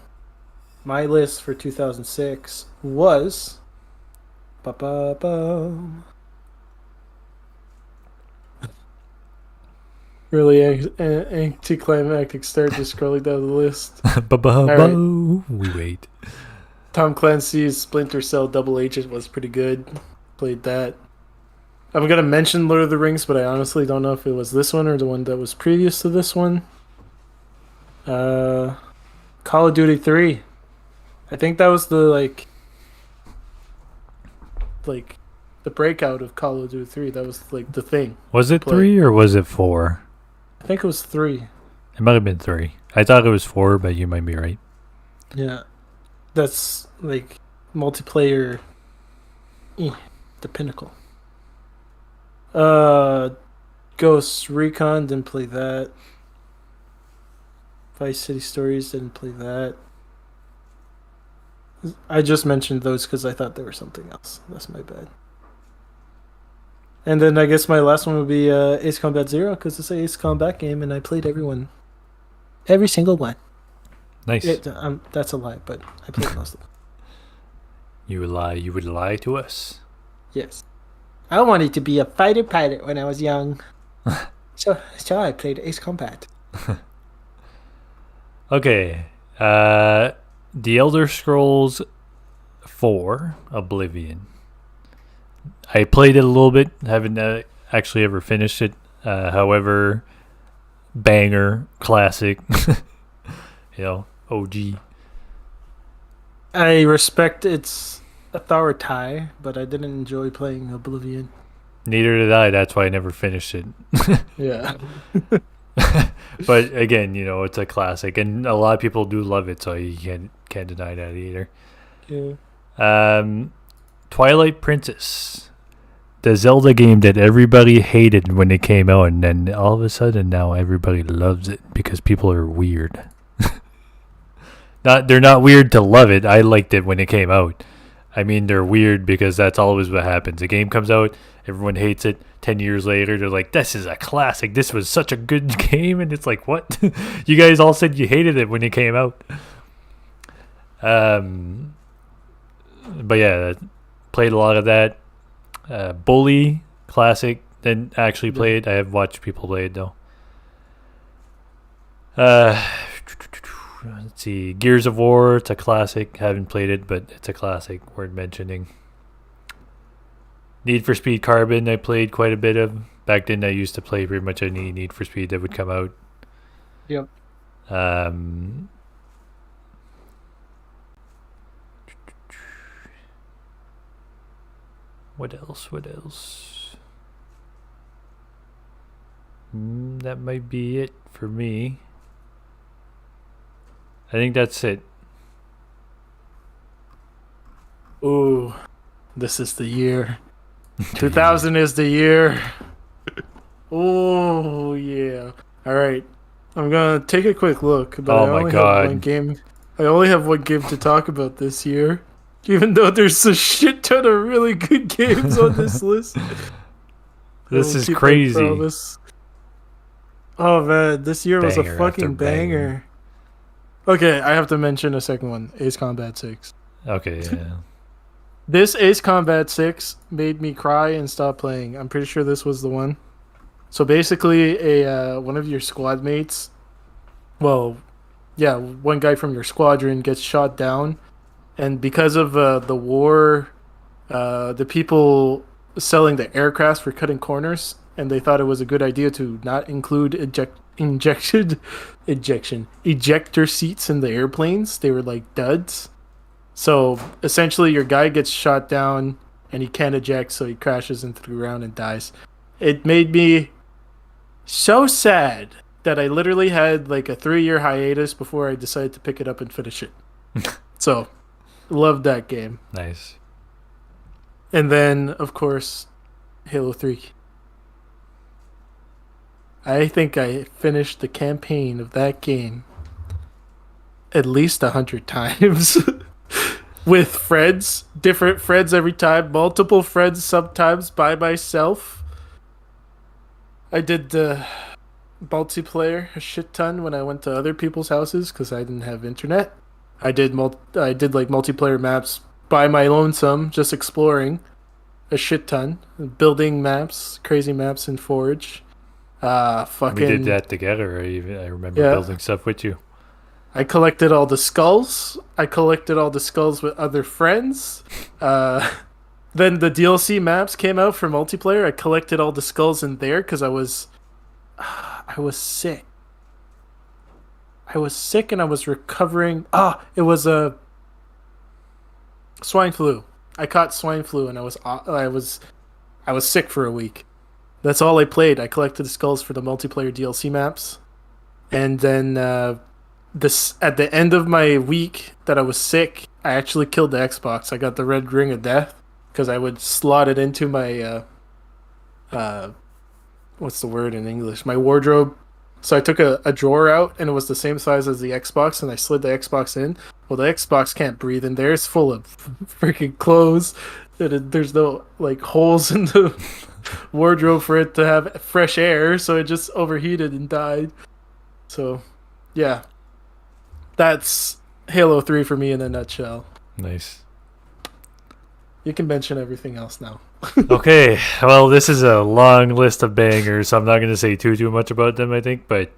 S2: my list for 2006 was. Ba-ba-bum. Really anticlimactic start just scrolling down the list. All right.
S1: We wait.
S2: Tom Clancy's Splinter Cell Double Agent was pretty good. Played that. I'm gonna mention Lord of the Rings, but I honestly don't know if it was this one or the one that was previous to this one. Uh, Call of Duty 3. I think that was the like the breakout of Call of Duty 3. That was like the thing.
S1: Was it
S2: Play.
S1: 3 or was it 4?
S2: I think it was 3.
S1: It might have been 3. I thought it was 4, but you might be right.
S2: Yeah, that's like multiplayer. The pinnacle. Ghost Recon didn't play that. Vice City Stories didn't play that. I just mentioned those because I thought they were something else. That's my bad. And then I guess my last one would be Ace Combat Zero because it's an Ace Combat game and I played every single one.
S1: Nice.
S2: That's a lie, but I played most of them.
S1: You would lie to us.
S2: Yes. I wanted to be a fighter pilot when I was young. so I played Ace Combat.
S1: Okay. The Elder Scrolls 4 Oblivion. I played it a little bit. Haven't actually ever finished it. However, banger, classic. OG.
S2: I respect its authority, but I didn't enjoy playing Oblivion.
S1: Neither did I. That's why I never finished it.
S2: Yeah.
S1: But again, it's a classic, and a lot of people do love it, so you can't deny that either.
S2: Yeah.
S1: Twilight Princess, the Zelda game that everybody hated when it came out, and then all of a sudden now everybody loves it because people are weird. They're not weird to love it. I liked it when it came out. I mean, they're weird because that's always what happens. A game comes out, everyone hates it. 10 years later, they're like, this is a classic. This was such a good game. And it's like, what? You guys all said you hated it when it came out. But yeah, played a lot of that. Bully, classic. Didn't actually play it. I have watched people play it, though. Let's see. Gears of War, it's a classic. Haven't played it, but it's a classic worth mentioning. Need for Speed Carbon, I played quite a bit of. Back then, I used to play pretty much any Need for Speed that would come out.
S2: Yep.
S1: What else? That might be it for me. I think that's it.
S2: Ooh, this is the year. 2000 is the year. Oh yeah. All right. I'm gonna take a quick look, but
S1: Oh
S2: I
S1: my
S2: only
S1: God.
S2: have one game. I only have one game to talk about this year, even though there's a shit ton of really good games on this list.
S1: This
S2: I'll
S1: is
S2: keep my
S1: crazy.
S2: promise. Oh man, this year was a
S1: Banger
S2: fucking
S1: after banger.
S2: banger. Okay, I have to mention a second one, Ace Combat 6.
S1: Okay, yeah.
S2: This Ace Combat 6 made me cry and stop playing. I'm pretty sure this was the one. So basically, one of your squad mates, one guy from your squadron gets shot down, and because of the war, the people selling the aircrafts were cutting corners, and they thought it was a good idea to not include ejector seats in the airplanes. They were like duds. So essentially, your guy gets shot down and he can't eject, so he crashes into the ground and dies. It made me so sad that I literally had like a 3-year hiatus before I decided to pick it up and finish it. So, loved that game.
S1: Nice.
S2: And then, of course, Halo 3. I think I finished the campaign of that game at least 100 times. With friends, different friends every time, multiple friends sometimes by myself. I did multiplayer a shit ton when I went to other people's houses because I didn't have internet. I did like multiplayer maps by my lonesome, just exploring a shit ton, building maps, crazy maps in Forge.
S1: We did
S2: Fucking
S1: that together. I remember
S2: yeah.
S1: building stuff with you.
S2: I collected all the skulls. I collected all the skulls with other friends. Uh, then the DLC maps came out for multiplayer. I collected all the skulls in there because I was sick. I was sick and I was recovering. It was a swine flu. I caught swine flu and I was sick for a week. That's all I played. I collected the skulls for the multiplayer DLC maps, and then this at the end of my week that I was sick, I actually killed the Xbox. I got the red ring of death because I would slot it into my uh, what's the word in English? My wardrobe. So I took a drawer out and it was the same size as the Xbox and I slid the Xbox in. Well, the Xbox can't breathe in there. It's full of freaking clothes. There's no like holes in the wardrobe for it to have fresh air, so it just overheated and died. So, yeah, that's Halo 3 for me in a nutshell.
S1: Nice.
S2: You can mention everything else now.
S1: Okay, well, this is a long list of bangers, so I'm not going to say too much about them, I think, but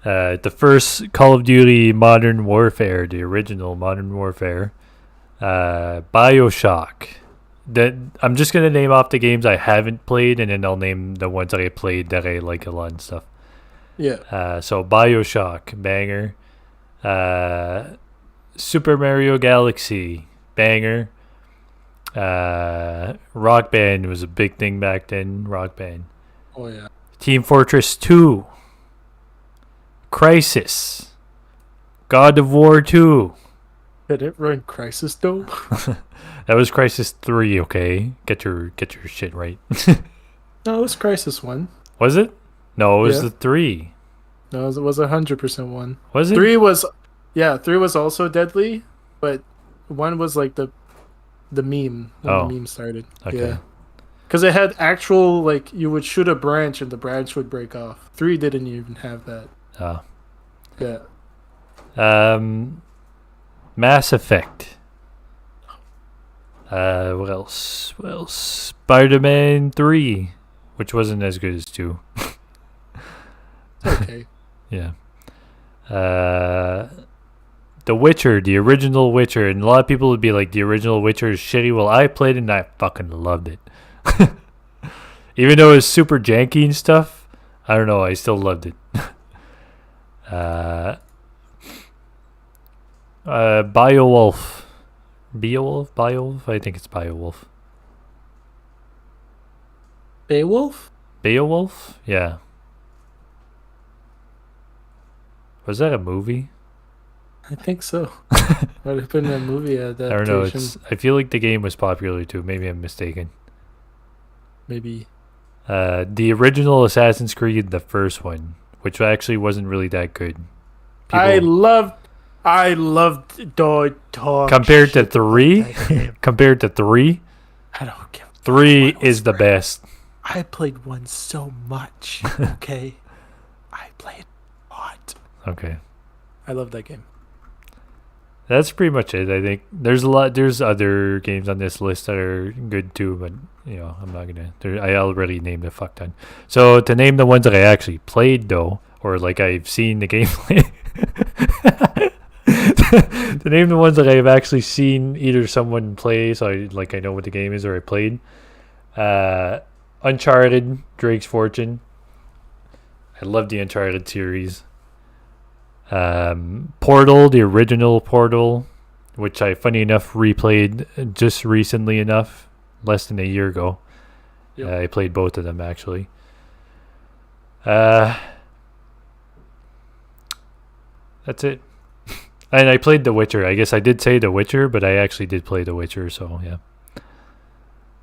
S1: the first Call of Duty Modern Warfare, the original Modern Warfare, Bioshock. That I'm just gonna name off the games I haven't played, and then I'll name the ones that I played that I like a lot and stuff.
S2: Yeah.
S1: So Bioshock, banger. Super Mario Galaxy, banger. Rock Band was a big thing back then. Rock Band.
S2: Oh yeah.
S1: Team Fortress 2, Crisis, God of War 2.
S2: Did it run Crisis though?
S1: That was Crisis 3. Okay, get your shit right.
S2: No, it was Crisis 1.
S1: Was it? No, it was
S2: Yeah.
S1: the 3.
S2: No, it was 100% 1.
S1: Was it?
S2: 3 was, yeah, 3 was also deadly, but 1 was like the meme when the
S1: Oh,
S2: meme started.
S1: okay.
S2: Yeah. Because it had actual, like, you would shoot a branch and the branch would break off. 3 didn't even have that.
S1: Oh.
S2: Yeah.
S1: Mass Effect. What else? What else? Spider-Man 3, which wasn't as good as 2.
S2: Okay.
S1: Yeah. The Witcher, the original Witcher, and a lot of people would be like, the original Witcher is shitty. Well, I played it and I fucking loved it. Even though it was super janky and stuff, I don't know, I still loved it. Beowulf. Beowulf? I think it's Beowulf.
S2: Beowulf?
S1: Beowulf? Yeah. Was that a movie?
S2: I think so. Might have been a movie adaptation.
S1: I don't know. I feel like the game was popular too. Maybe I'm mistaken.
S2: Maybe.
S1: The original Assassin's Creed, the first one, which actually wasn't really that good.
S2: I loved dog
S1: compared to 3. Compared to 3,
S2: I don't give.
S1: 3 is the best.
S2: I played 1 so much. Okay, I played a lot.
S1: Okay,
S2: I love that game.
S1: that's pretty much it. I think there's other games on this list that are good too, but I'm not gonna. I already named a fuck ton. So to name the ones that I actually played though, or like I've seen the gameplay. To name the ones that I've actually seen either someone play, so I know what the game is, or I played. Uncharted, Drake's Fortune. I love the Uncharted series. Portal, the original Portal, which I, funny enough, replayed just recently enough, less than a year ago.
S2: Yep.
S1: I played both of them actually. That's it. And I played The Witcher. I guess I did say The Witcher, but I actually did play The Witcher, so yeah.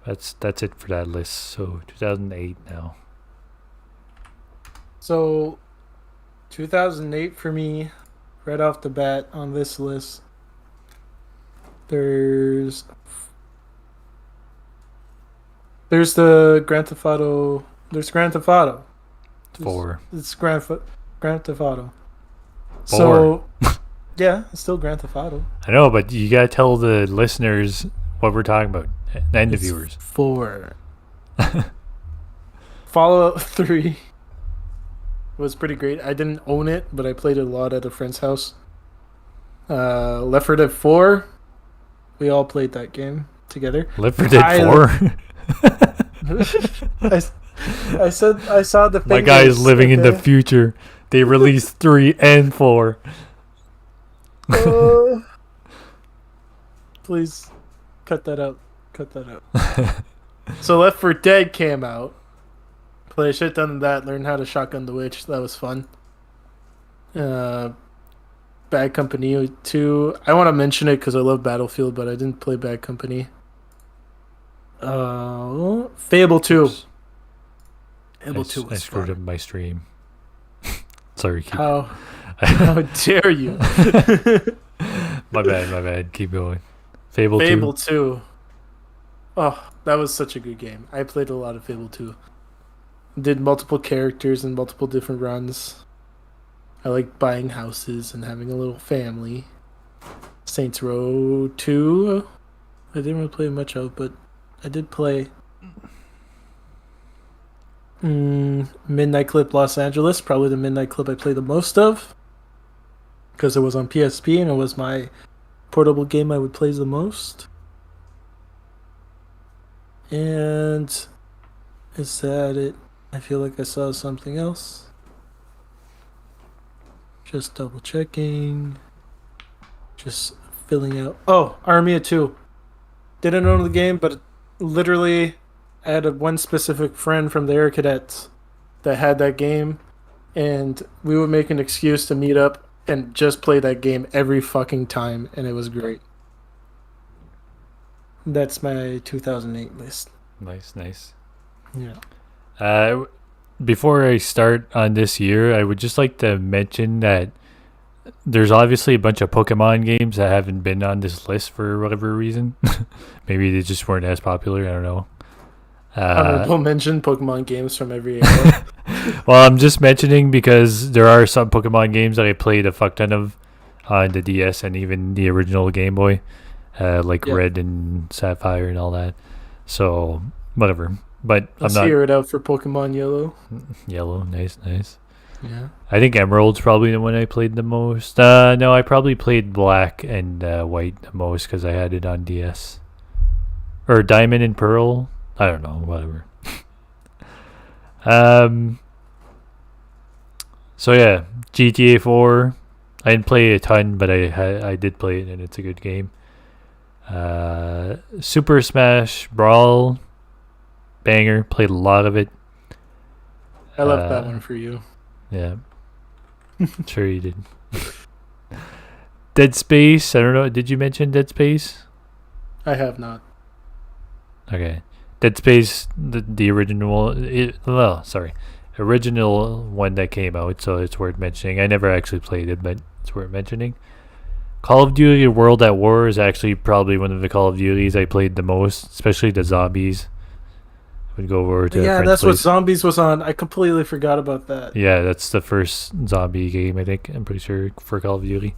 S1: That's it for that list. So 2008 now.
S2: So, 2008 for me, right off the bat on this list. There's the Grand Theft Auto. There's Grand Theft Auto.
S1: 4.
S2: It's Grand Theft Auto.
S1: 4.
S2: So, yeah, it's still Grand Theft Auto.
S1: I know, but you gotta tell the listeners what we're talking about and the viewers.
S2: 4. Fallout 3 was pretty great. I didn't own it, but I played it a lot at a friend's house. Left 4 Dead 4. We all played that game together.
S1: Left 4 Dead 4.
S2: I said I saw the.
S1: My guy is living in the future. They released 3 and 4.
S2: Please cut that out. Cut that out. So Left 4 Dead came out. Play a shit ton of that. Learn how to shotgun the witch. That was fun. Bad Company 2. I want to mention it because I love Battlefield, but I didn't play Bad Company. Fable 2. Fable 2 was
S1: I screwed
S2: fun.
S1: up my stream. Sorry.
S2: How dare you?
S1: My bad. Keep going. Fable
S2: 2. Oh, that was such a good game. I played a lot of Fable 2. Did multiple characters and multiple different runs. I like buying houses and having a little family. Saints Row 2. I didn't really play much of, but I did play Midnight Clip Los Angeles. Probably the Midnight Clip I played the most of. Because it was on PSP and it was my portable game I would play the most. And is that it? I feel like I saw something else. Just double checking. Just filling out. Oh, Army of 2. Didn't own the game, but literally I had one specific friend from the Air Cadets that had that game. And we would make an excuse to meet up and just play that game every fucking time. And it was great. That's my 2008 list.
S1: Nice.
S2: Yeah.
S1: Before I start on this year, I would just like to mention that there's obviously a bunch of Pokemon games that haven't been on this list for whatever reason. Maybe they just weren't as popular. I don't know.
S2: Honorable mention Pokemon games from every era.
S1: Well, I'm just mentioning because there are some Pokemon games that I played a fuck ton of on the DS and even the original Game Boy, like Red and Sapphire and all that. So, whatever. But
S2: Let's
S1: I'm not.
S2: hear it out for Pokemon Yellow.
S1: Yellow, nice.
S2: Yeah.
S1: I think Emerald's probably the one I played the most. No, I probably played Black and White the most because I had it on DS. Or Diamond and Pearl. I don't know, whatever. So yeah, GTA 4. I didn't play a ton, but I did play it, and it's a good game. Super Smash Brawl, banger. Played a lot of it.
S2: I left that one for you.
S1: Yeah, sure you did. Dead Space. I don't know. Did you mention Dead Space?
S2: I have not.
S1: Okay. Dead Space, the original, original one that came out, so it's worth mentioning. I never actually played it, but it's worth mentioning. Call of Duty World at War is actually probably one of the Call of Duties I played the most, especially the zombies. I would go over to
S2: Yeah, that's what Zombies was on. I completely forgot about that.
S1: Yeah, that's the first zombie game, I think. I'm pretty sure for Call of Duty.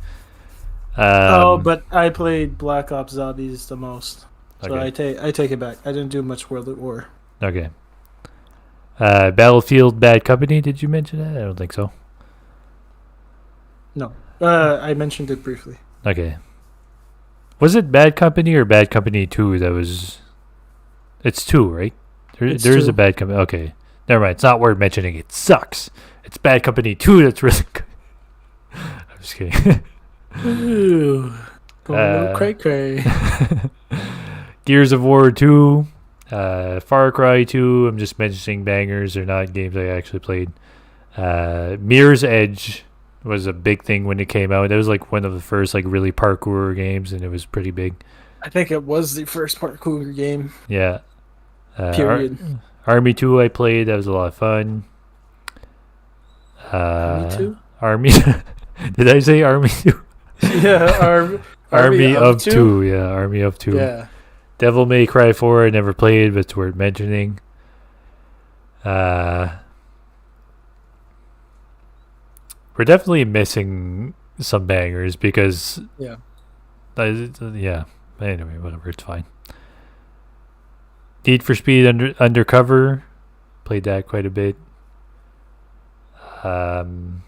S2: But I played Black Ops Zombies the most. So
S1: Okay.
S2: I take it back. I didn't do much World at War.
S1: Okay. Battlefield Bad Company, did you mention that? I don't think so.
S2: No. I mentioned it briefly.
S1: Okay. Was it Bad Company or Bad Company 2 that was... It's 2, right? There's
S2: 2.
S1: a Bad Company... Okay. Never mind. It's not worth mentioning. It sucks. It's Bad Company 2 that's really good. I'm just kidding.
S2: Ooh. Going a little cray-cray.
S1: Gears of War 2. Far Cry 2. I'm just mentioning bangers. They're not games I actually played. Mirror's Edge was a big thing when it came out. It was like one of the first like really parkour games, and it was pretty big.
S2: I think it was the first parkour game.
S1: Yeah.
S2: Period.
S1: Army 2 I played. That was a lot of fun.
S2: Army 2?
S1: Army. Did I say Army 2?
S2: Yeah,
S1: Army of 2. Yeah, Army of 2.
S2: Yeah.
S1: Devil May Cry 4 I never played, but it's worth mentioning. We're definitely missing some bangers because,
S2: Yeah.
S1: yeah. Anyway, whatever. It's fine. Need for Speed Undercover. Played that quite a bit. Um,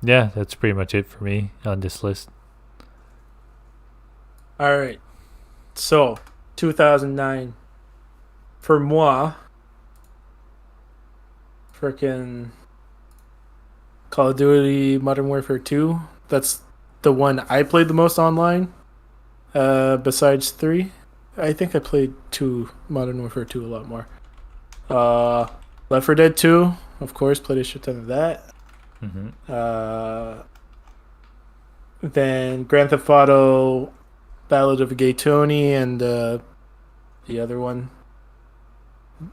S1: yeah, that's pretty much it for me on this list.
S2: All right. So, 2009. For moi, freaking Call of Duty Modern Warfare 2. That's the one I played the most online. Besides 3. I think I played 2 Modern Warfare 2 a lot more. Left 4 Dead 2, of course, played a shit ton of that.
S1: Mm-hmm.
S2: Then Grand Theft Auto, Ballad of Gay Tony, and the other one,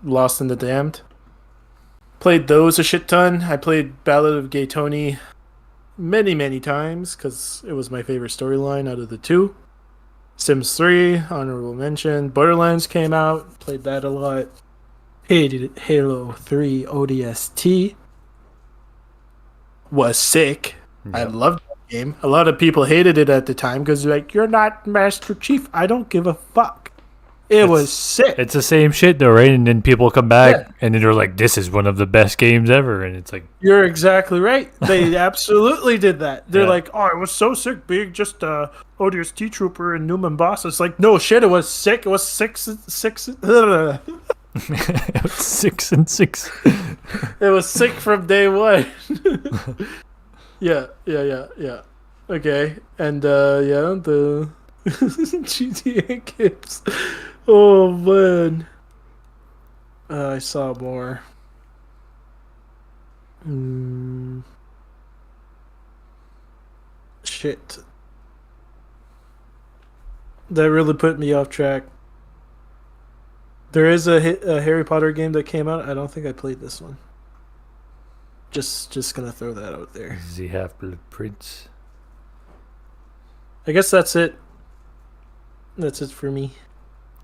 S2: Lost in the Damned. Played those a shit ton. I played Ballad of Gay Tony many, many times because it was my favorite storyline out of the two. Sims 3, honorable mention. Borderlands came out, played that a lot. Hated Halo 3 ODST. Was sick.
S1: Yep.
S2: I loved that game. A lot of people hated it at the time because they're like, you're not Master Chief. I don't give a fuck. It was sick.
S1: It's the same shit though, right? And then people come back and then they're like, this is one of the best games ever. And it's like,
S2: you're exactly right. They absolutely did that. They're like, oh, it was so sick being just a ODST trooper and Newman boss. It's like, no shit, it was sick. It was six.
S1: it was 6 and 6.
S2: It was sick from day one. Yeah. Okay. And the GTA games. Oh man. I saw more. Shit. That really put me off track. There is a Harry Potter game that came out. I don't think I played this one. Just gonna throw that out there.
S1: The Half-Blood Prince.
S2: I guess that's it. That's it for me.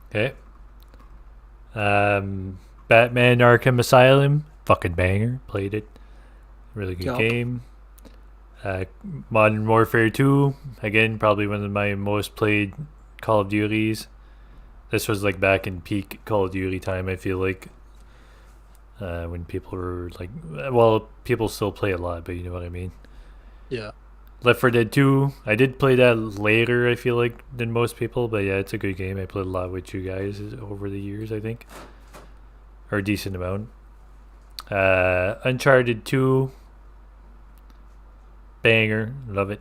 S1: Okay. Batman Arkham Asylum. Fucking banger. Played it. Really good game. Modern Warfare 2. Again, probably one of my most played Call of Duties. This was like back in peak Call of Duty time, I feel like. When people were like, well, people still play a lot, but you know what I mean.
S2: Yeah.
S1: Left 4 Dead 2. I did play that later, I feel like, than most people, but yeah, it's a good game. I played a lot with you guys over the years, I think. Or a decent amount. Uncharted 2. Banger. Love it.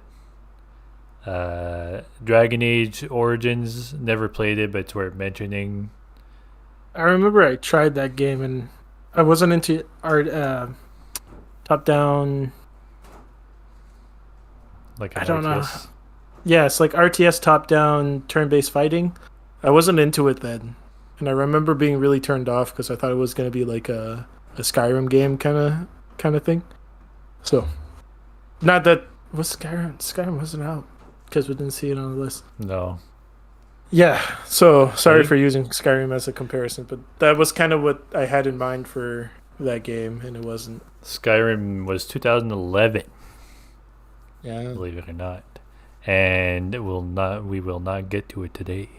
S1: Dragon Age Origins. Never played it, but it's worth mentioning.
S2: I remember I tried that game and I wasn't into art top-down.
S1: Like
S2: I don't know. Yeah, it's like RTS top-down turn-based fighting. I wasn't into it then, and I remember being really turned off because I thought it was gonna be like a Skyrim game kind of thing. So, not that was Skyrim. Skyrim wasn't out because we didn't see it on the list.
S1: No.
S2: Yeah, so sorry for using Skyrim as a comparison, but that was kind of what I had in mind for that game, and it wasn't.
S1: Skyrim was 2011.
S2: Yeah,
S1: believe it or not, and we will not get to it today,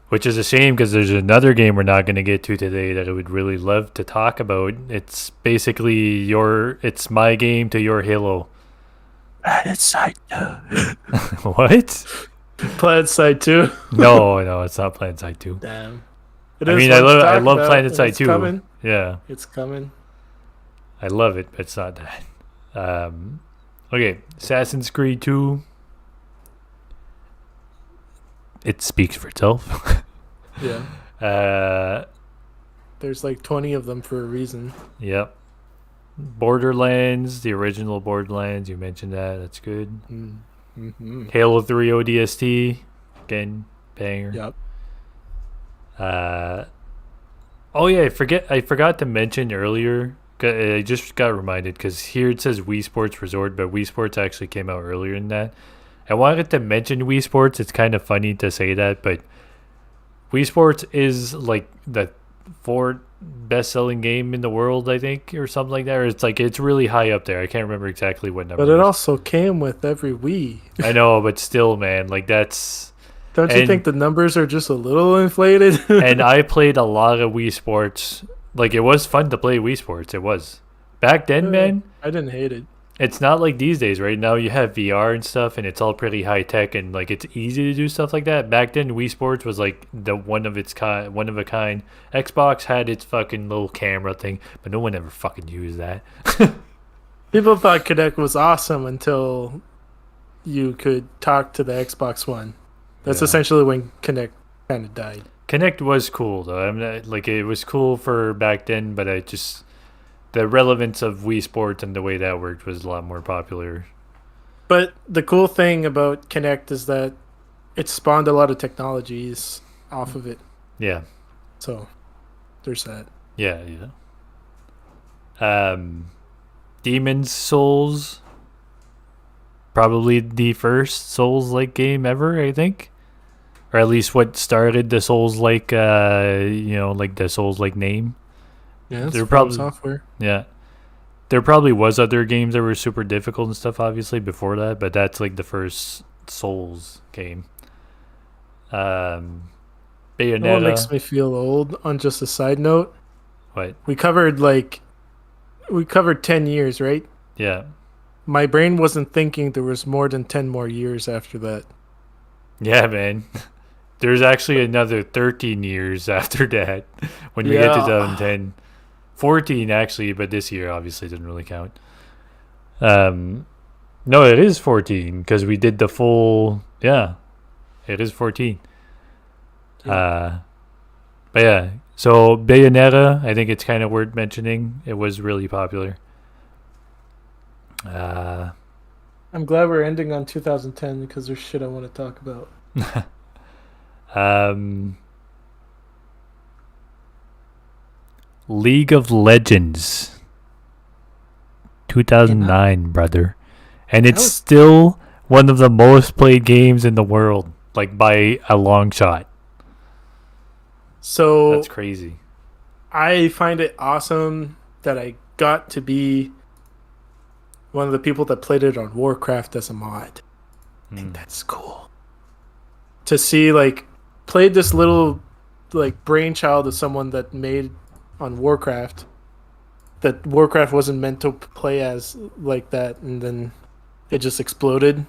S1: which is a shame because there's another game we're not going to get to today that I would really love to talk about. It's basically it's my game to your Halo.
S2: Planet Side 2.
S1: What?
S2: Planet Side 2.
S1: No, it's not Planet Side 2.
S2: Damn.
S1: I love Planet Side 2.
S2: Coming.
S1: Yeah,
S2: it's coming.
S1: I love it, but it's not that. Okay, Assassin's Creed 2. It speaks for itself.
S2: Yeah. There's like 20 of them for a reason.
S1: Yep. Borderlands, the original Borderlands. You mentioned that. That's good.
S2: Mm-hmm.
S1: Halo 3 ODST. Again, banger.
S2: Yep.
S1: Oh yeah, I forgot to mention earlier. I just got reminded because here it says Wii Sports Resort, but Wii Sports actually came out earlier than that. I wanted to mention Wii Sports. It's kind of funny to say that, but Wii Sports is like the best-selling game in the world, I think, or something like that. Or it's like it's really high up there. I can't remember exactly what
S2: But it
S1: numbers.
S2: also came with every Wii.
S1: I know, but still, man, like that's
S2: Don't you think
S1: and
S2: the numbers are just a little inflated?
S1: and I played a lot of Wii Sports. Like it was fun to play Wii Sports. It was back then, man.
S2: I didn't hate it.
S1: It's not like these days. Right now, you have VR and stuff, and it's all pretty high tech, and like it's easy to do stuff like that. Back then, Wii Sports was like the one of a kind. Xbox had its fucking little camera thing, but no one ever fucking used that.
S2: People thought Kinect was awesome until you could talk to the Xbox One. That's
S1: Yeah.
S2: essentially when Kinect kind of died.
S1: Connect was cool though. I'm not, like it was cool for back then, but I just the relevance of Wii Sports and the way that worked was a lot more popular.
S2: But the cool thing about Kinect is that it spawned a lot of technologies off of it.
S1: Yeah,
S2: So there's that.
S1: yeah, yeah. Demon's Souls, probably the first Souls-like game ever, I think, or at least what started the Souls-like, like the Souls-like name.
S2: Yeah, it's
S1: They're
S2: from
S1: probably
S2: software.
S1: yeah. There probably was other games that were super difficult and stuff, obviously before that, but that's like the first Souls game. Um,
S2: You know what makes
S1: Bayonetta.
S2: me feel old? On just a side note,
S1: What?
S2: we covered 10 years, right?
S1: Yeah,
S2: My brain wasn't thinking there was more than 10 more years after that.
S1: yeah, man. There's actually another 13 years after that when we get to
S2: Yeah.
S1: 2010. 14 actually, but this year obviously didn't really count. Um, no, it is 14 because we did the full. Yeah, it is 14.
S2: Yeah.
S1: But yeah, so Bayonetta, I think it's kind of worth mentioning. It was really popular. Uh,
S2: I'm glad we're ending on 2010 because there's shit I want to talk about.
S1: um, League of Legends,
S2: You know,
S1: 2009, brother, and
S2: that
S1: it's
S2: was
S1: still one of the most played games in the world, like by a long shot. That's
S2: so.
S1: crazy.
S2: I find it awesome that I got to be one of the people that played it on Warcraft as a mod. I think
S1: Hmm.
S2: that's cool. To see played this little brainchild of someone that made on Warcraft that Warcraft wasn't meant to play as like that, and then it just exploded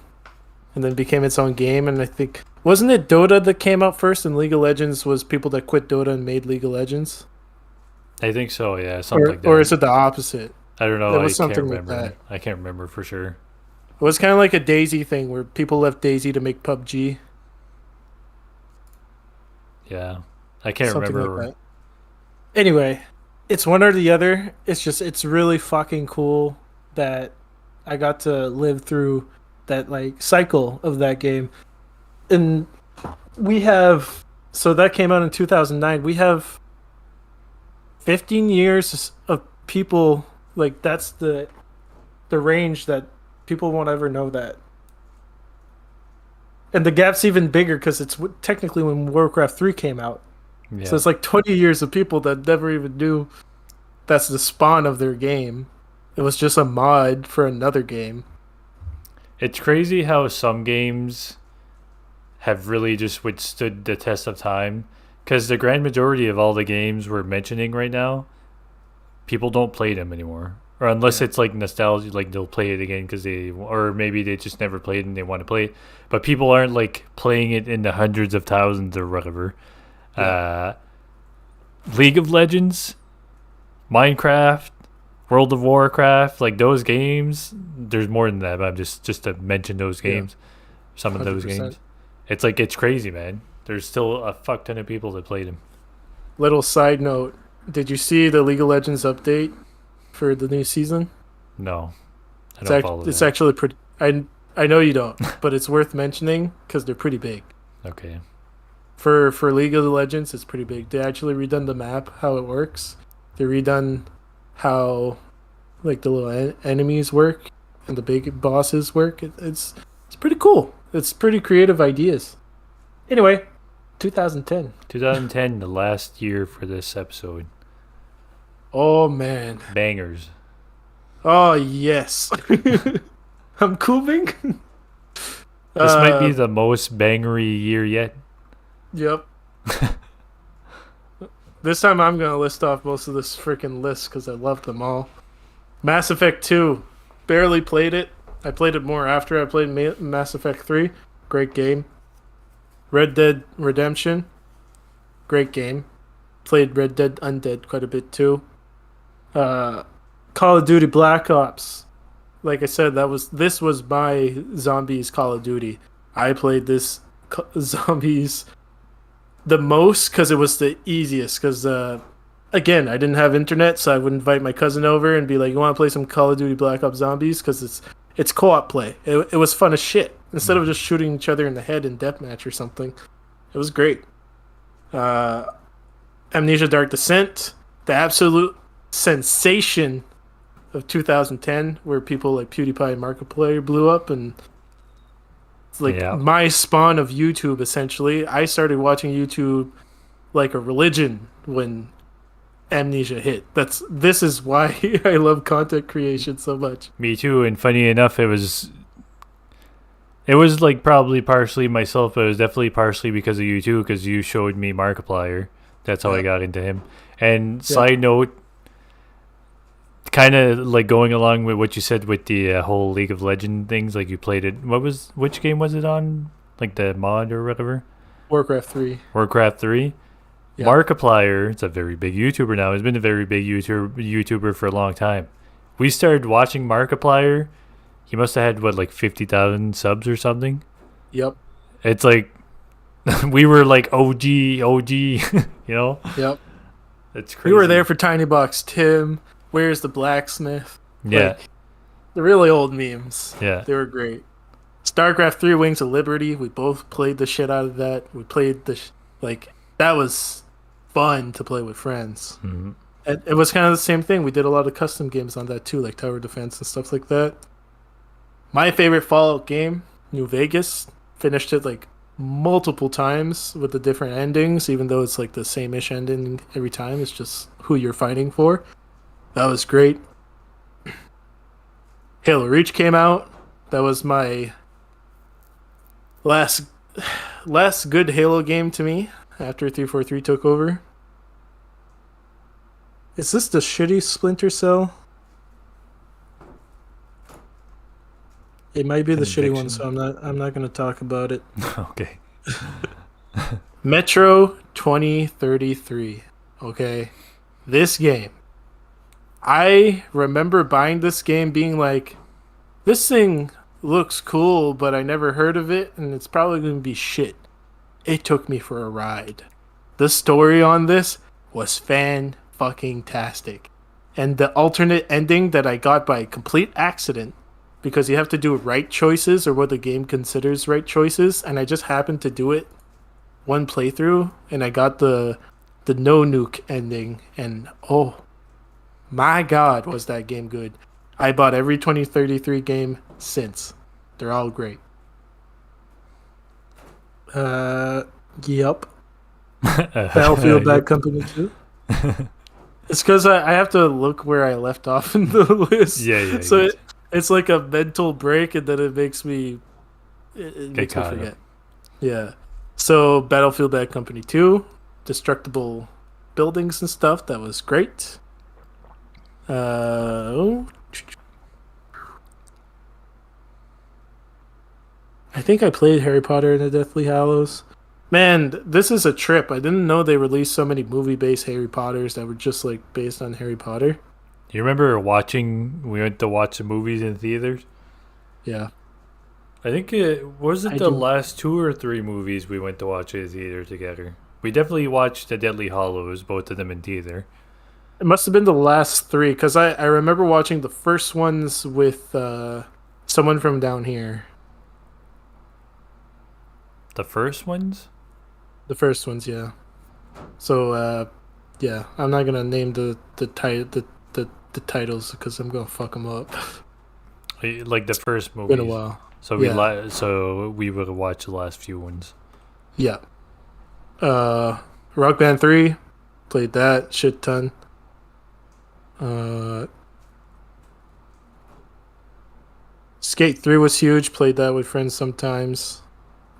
S2: and then became its own game. And I think wasn't it Dota that came out first, and League of Legends was people that quit Dota and made League of Legends,
S1: I think so. Yeah, something like
S2: or
S1: that.
S2: is it the opposite?
S1: I don't know.
S2: It
S1: I
S2: was
S1: can't
S2: something like
S1: remember.
S2: that.
S1: I can't remember for sure.
S2: It was kind of like a Daisy thing where people left Daisy to make PUBG,
S1: Yeah, I can't
S2: something like
S1: remember.
S2: that. Anyway, it's one or the other. It's really fucking cool that I got to live through that cycle of that game. And we have so that came out in 2009. We have 15 years of people that's the range that people won't ever know that. And the gap's even bigger because it's technically when Warcraft 3 came out. So
S1: Yeah,
S2: it's like 20 years of people that never even knew that's the spawn of their game. It was just a mod for another game.
S1: it's crazy how some games have really just withstood the test of time. Because the grand majority of all the games we're mentioning right now, people don't play them anymore. Or unless
S2: Yeah.
S1: it's like nostalgia, like they'll play it again because or maybe they just never played and they want to play it. But people aren't like playing it in the hundreds of thousands or whatever.
S2: Yeah.
S1: Uh, League of Legends, Minecraft, World of Warcraft, like those games. There's more than that, but I'm just to mention those
S2: Yeah.
S1: games, some of those
S2: 100%.
S1: games. It's like it's crazy, man. There's still a fuck ton of people that played them.
S2: Little side note, did you see the League of Legends update for the new season?
S1: No, I don't follow
S2: It's
S1: that.
S2: actually pretty. I know you don't, but it's worth mentioning because they're pretty big.
S1: Okay.
S2: For League of Legends, it's pretty big. They actually redone the map, how it works. They redone how the little enemies work and the big bosses work. It's pretty cool. It's pretty creative ideas. Anyway, 2010.
S1: 2010, the last year for this episode.
S2: Oh man.
S1: Bangers.
S2: Oh yes. I'm cooling.
S1: This might be
S2: Uh,
S1: the most bangery year yet.
S2: yep. This time I'm gonna list off most of this freaking list because I love them all. Mass Effect 2, barely played it. I played it more after I played Mass Effect 3. Great game. Red Dead Redemption, great game. Played Red Dead Undead quite a bit too. Uh, Call of Duty Black Ops. Like I said, this was my zombies Call of Duty. I played this zombies the most because it was the easiest. Because again, I didn't have internet, so I would invite my cousin over and be like, "You want to play some Call of Duty Black Ops Zombies?" Because it's co-op play. It was fun as shit. Instead of just shooting each other in the head in deathmatch or something, it was great. Uh, Amnesia Dark Descent, the absolute sensation of 2010, where people like PewDiePie and Markiplier blew up, and it's like
S1: Yeah.
S2: my spawn of YouTube. Essentially, I started watching YouTube like a religion when Amnesia hit. This is why I love content creation so much.
S1: Me too. And funny enough, it was like probably partially myself, but it was definitely partially because of you too, because you showed me Markiplier. That's how I
S2: Yeah,
S1: got into him. And
S2: yeah.
S1: side note, kind of like going along with what you said with the whole League of Legend things, like you played it. Which game was it on? Like the mod or whatever?
S2: Warcraft 3.
S1: Warcraft 3.
S2: Yeah.
S1: Markiplier, it's a very big YouTuber now. He's been a very big YouTuber for a long time. We started watching Markiplier. He must have had what, like 50,000 subs or something.
S2: Yep.
S1: It's like we were like OG,
S2: Yep.
S1: It's
S2: We were
S1: crazy.
S2: there for Tiny Box Tim. Where's the blacksmith?
S1: Yeah,
S2: Like the really old memes.
S1: yeah.
S2: They were great. StarCraft 3 Wings of Liberty. We both played the shit out of that. We played like that was fun to play with friends.
S1: Hmm.
S2: And it was kind of the same thing. We did a lot of custom games on that too, like tower defense and stuff like that. My favorite Fallout game, New Vegas, finished it like multiple times with the different endings, even though it's like the same-ish ending every time. It's just who you're fighting for. That was great. Halo Reach came out. That was my last last good Halo game to me after 343 took over. Is this the shitty Splinter Cell? It might be the shitty one, so
S1: Conviction.
S2: I'm not gonna talk about it.
S1: Okay.
S2: Metro 2033. Okay. This game. I remember buying this game being like, this thing looks cool, but I never heard of it, and it's probably going to be shit. It took me for a ride. The story on this was fan fucking tastic. And the alternate ending that I got by complete accident, because you have to do right choices or what the game considers right choices, and I just happened to do it one playthrough, and I got the no nuke ending, and oh my god, was that game good. I bought every 2033 game since. They're all great. Uh, yep. Battlefield
S1: Yep.
S2: Bad Company 2. It's because I have to look where I left off in the list.
S1: Yeah, yeah.
S2: So it's like a mental break, and then it makes me it
S1: Get
S2: makes me
S1: caught up.
S2: forget. Yeah. So Battlefield Bad Company 2, destructible buildings and stuff. That was great. Oh, I think I played Harry Potter and the Deathly Hallows. Man, this is a trip. I didn't know they released so many movie-based Harry Potters that were just like based on Harry Potter.
S1: You remember watching? We went to watch the movies in theaters.
S2: Yeah,
S1: I think it was it
S2: I
S1: the
S2: do.
S1: last 2 or 3 movies we went to watch in theater together. We definitely watched The Deadly Hollows, both of them in theater.
S2: It must have been the last three because I remember watching the first ones with someone from down here.
S1: The first ones?
S2: The first ones, yeah. So yeah, I'm not gonna name the titles because I'm gonna fuck them up.
S1: Like the first
S2: Been a
S1: movies.
S2: while.
S1: So
S2: Yeah,
S1: we would have watched the last few ones.
S2: yeah. Rock Band 3, played that shit ton. Uh, Skate 3 was huge. Played that with friends sometimes.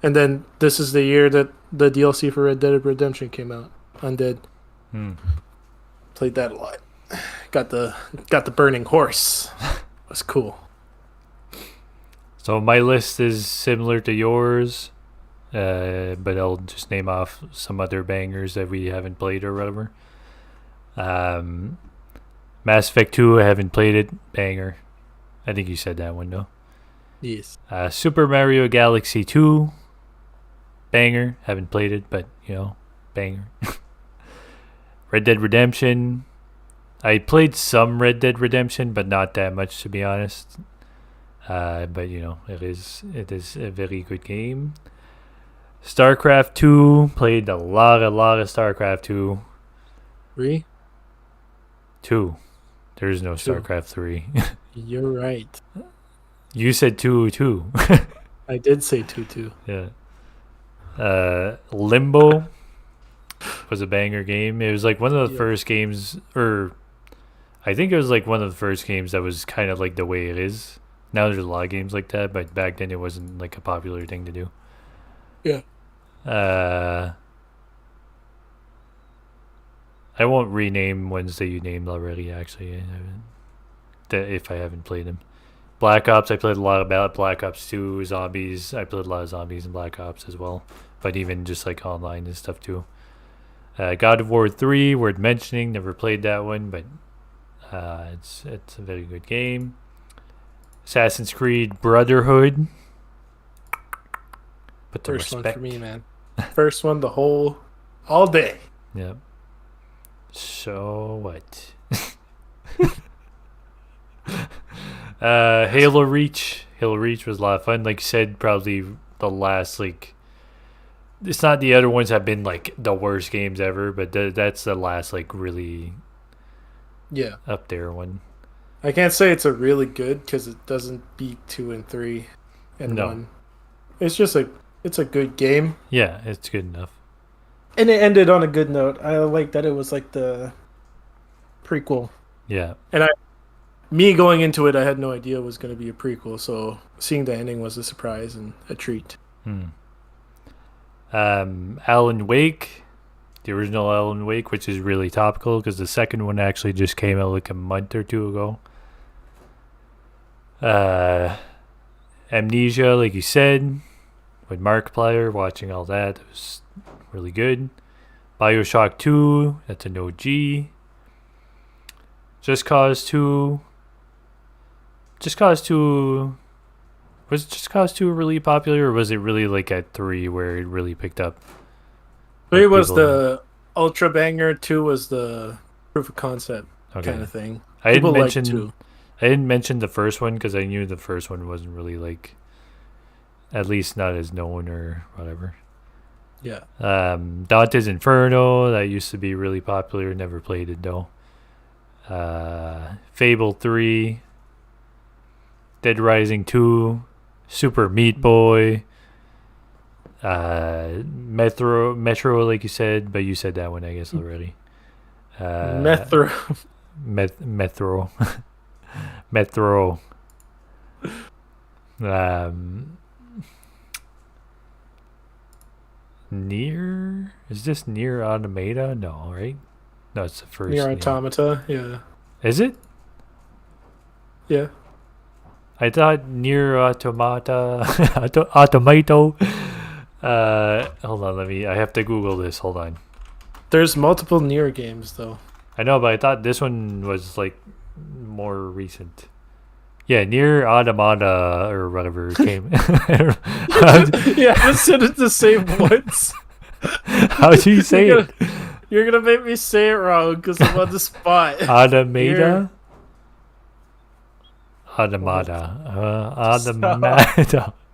S2: And then this is the year that the DLC for Red Dead Redemption came out. Undead.
S1: Hmm.
S2: Played that a lot. Got the burning horse. Was cool.
S1: So my list is similar to yours, but I'll just name off some other bangers that we haven't played or whatever. Um, Mass Effect 2, I haven't played it. Banger. I think you said that one, though.
S2: Yes.
S1: Super Mario Galaxy 2, banger. Haven't played it, but, banger. Red Dead Redemption. I played some Red Dead Redemption, but not that much, to be honest. But, it is a very good game. StarCraft 2, played a lot of StarCraft 2.
S2: 3?
S1: 2. There's no
S2: 2.
S1: StarCraft 3.
S2: You're right.
S1: You said 2 too.
S2: I did say 2 too.
S1: Yeah. Limbo was a banger game. It was like one of the first games, or I think it was like one of the first games that was kind of like the way it is. Now there's a lot of games like that, but back then it wasn't like a popular thing to do.
S2: Yeah.
S1: I won't rename ones that you named already, actually, if I haven't played them. Black Ops, I played a lot about Black Ops 2, Zombies. I played a lot of Zombies in Black Ops as well, but even just like online and stuff too. God of War 3, worth mentioning. Never played that one, but it's a very good game. Assassin's Creed Brotherhood. Put the
S2: First
S1: respect.
S2: one for me, man. First one, all day.
S1: Yeah. So what? Halo Reach. Halo Reach was a lot of fun. Like you said, probably the last, like, it's not the other ones have been like the worst games ever, but that's the last like really up there one.
S2: I can't say it's a really good because it doesn't beat 2 and 3 and 1. It's just it's a good game.
S1: Yeah, it's good enough.
S2: And it ended on a good note. I like that it was like the prequel.
S1: Yeah.
S2: And me going into it, I had no idea it was going to be a prequel, so seeing the ending was a surprise and a treat.
S1: Alan Wake, the original Alan Wake, which is really topical because the second one actually just came out like a month or two ago. Amnesia, like you said, with Markiplier, watching all that, it was really good. BioShock 2, that's an OG. Just Cause 2. Was Just Cause 2 really popular, or was it really like at 3 where it really picked up?
S2: 3 was the ultra banger, 2 was the proof of concept kind of thing.
S1: I didn't mention the first one because I knew the first one wasn't really like, at least not as known or whatever.
S2: Yeah.
S1: Dante's Inferno, that used to be really popular. Never played it though. Fable 3, Dead Rising 2, Super Meat Boy, Metro, like you said, but you said that one, I guess, already.
S2: Metro.
S1: Metro. Near? Is this Near Automata? No, right? No, it's the first.
S2: Near Automata, yeah.
S1: Is it?
S2: Yeah.
S1: I thought Near Automata. Automato. Hold on, I have to Google this. Hold on.
S2: There's multiple Near games, though.
S1: I know, but I thought this one was like more recent. Yeah, Near Automata or whatever came.
S2: Yeah, I said it the same once.
S1: How do you say it?
S2: You're gonna make me say it wrong because I'm on the spot.
S1: Automata? Automata.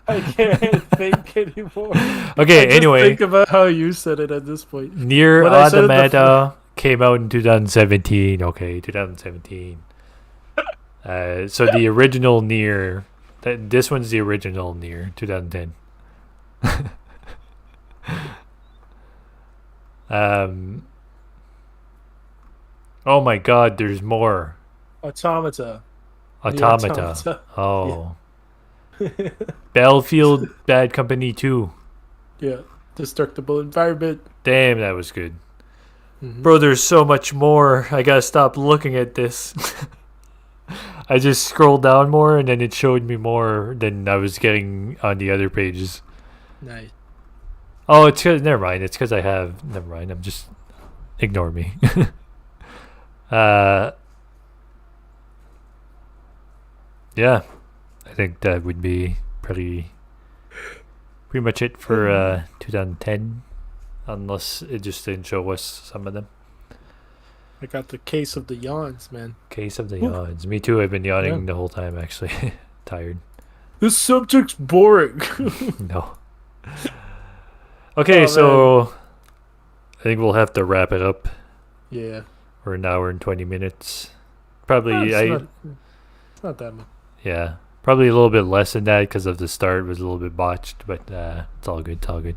S2: I can't think anymore.
S1: Okay, anyway.
S2: Think about how you said it at this point.
S1: Near Automata came out in 2017. Okay, 2017. So the original Nier, this one's the original Nier, 2010. Oh my God, there's more.
S2: Automata. The
S1: Automata.
S2: Automata. Yeah.
S1: Oh. Battlefield Bad Company 2.
S2: Yeah. Destructible environment.
S1: Damn, that was good.
S2: Hmm.
S1: Bro, there's so much more. I gotta stop looking at this. I just scrolled down more and then it showed me more than I was getting on the other pages.
S2: Nice.
S1: Oh, it's cause, never mind. It's because I have. Never mind. I'm just. Ignore me. uh, yeah. I think that would be pretty much it for 2010. Unless it just didn't show us some of them.
S2: I got the case of the yawns, man.
S1: Case of the
S2: Whew.
S1: yawns. Me too. I've been
S2: Yeah.
S1: yawning the whole time, actually. Tired.
S2: This subject's boring.
S1: No. Okay,
S2: Oh,
S1: so I think we'll have to wrap it up.
S2: Yeah.
S1: We're an hour and 20 minutes.
S2: Ah,
S1: Probably,
S2: it's not that much.
S1: yeah. Probably a little bit less than that because of the start was a little bit botched, but it's all good. It's all good.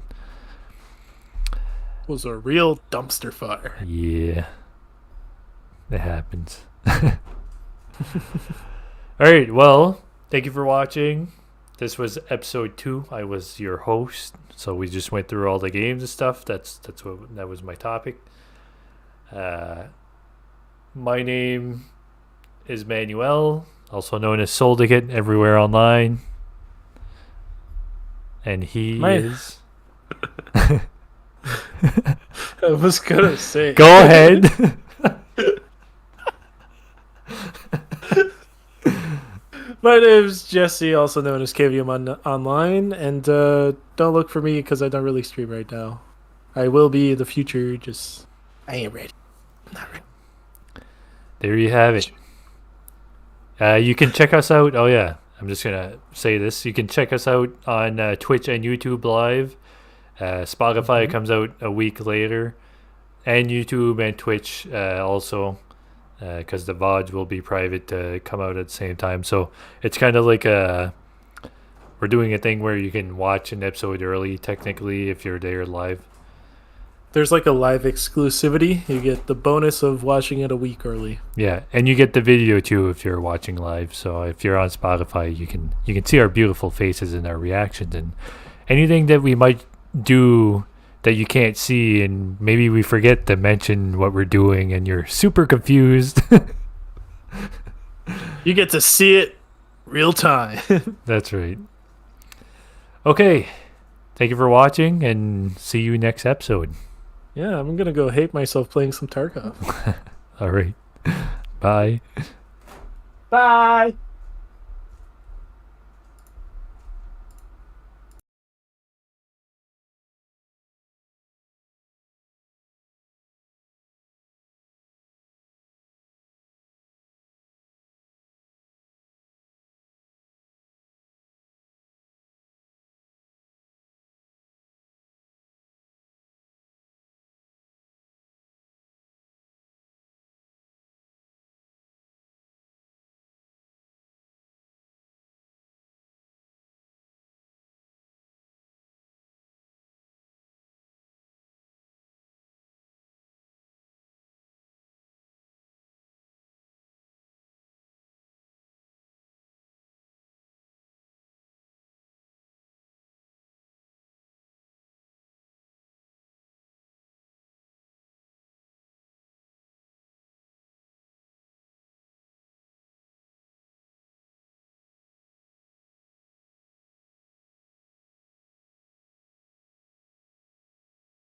S2: It was a real dumpster fire.
S1: Yeah. It happens. All right. Well, thank you for watching. This was episode 2. I was your host, so we just went through all the games and stuff. That was my topic. My name is Manuel, also known as Soldigate everywhere online, and he is.
S2: I was gonna say.
S1: Go ahead.
S2: My name's Jesse, also known as KVM Online, and don't look for me because I don't really stream right now. I will be in the future, just I ain't ready. I'm not ready.
S1: There you have it. You can check us out. Oh yeah, I'm just gonna say this. You can check us out on Twitch and YouTube live. Spotify comes out a week later, and YouTube and Twitch also, because the VODs will be private to come out at the same time. So it's kind of like we're doing a thing where you can watch an episode early, technically, if you're there live.
S2: There's like a live exclusivity. You get the bonus of watching it a week early.
S1: Yeah, and you get the video too if you're watching live. So if you're on Spotify, you can see our beautiful faces and our reactions and anything that we might do that you can't see, and maybe we forget to mention what we're doing and you're super confused.
S2: You get to see it real time.
S1: That's right. Okay, thank you for watching and see you next episode.
S2: Yeah, I'm gonna go hate myself playing some Tarkov.
S1: All right, bye.
S2: Bye.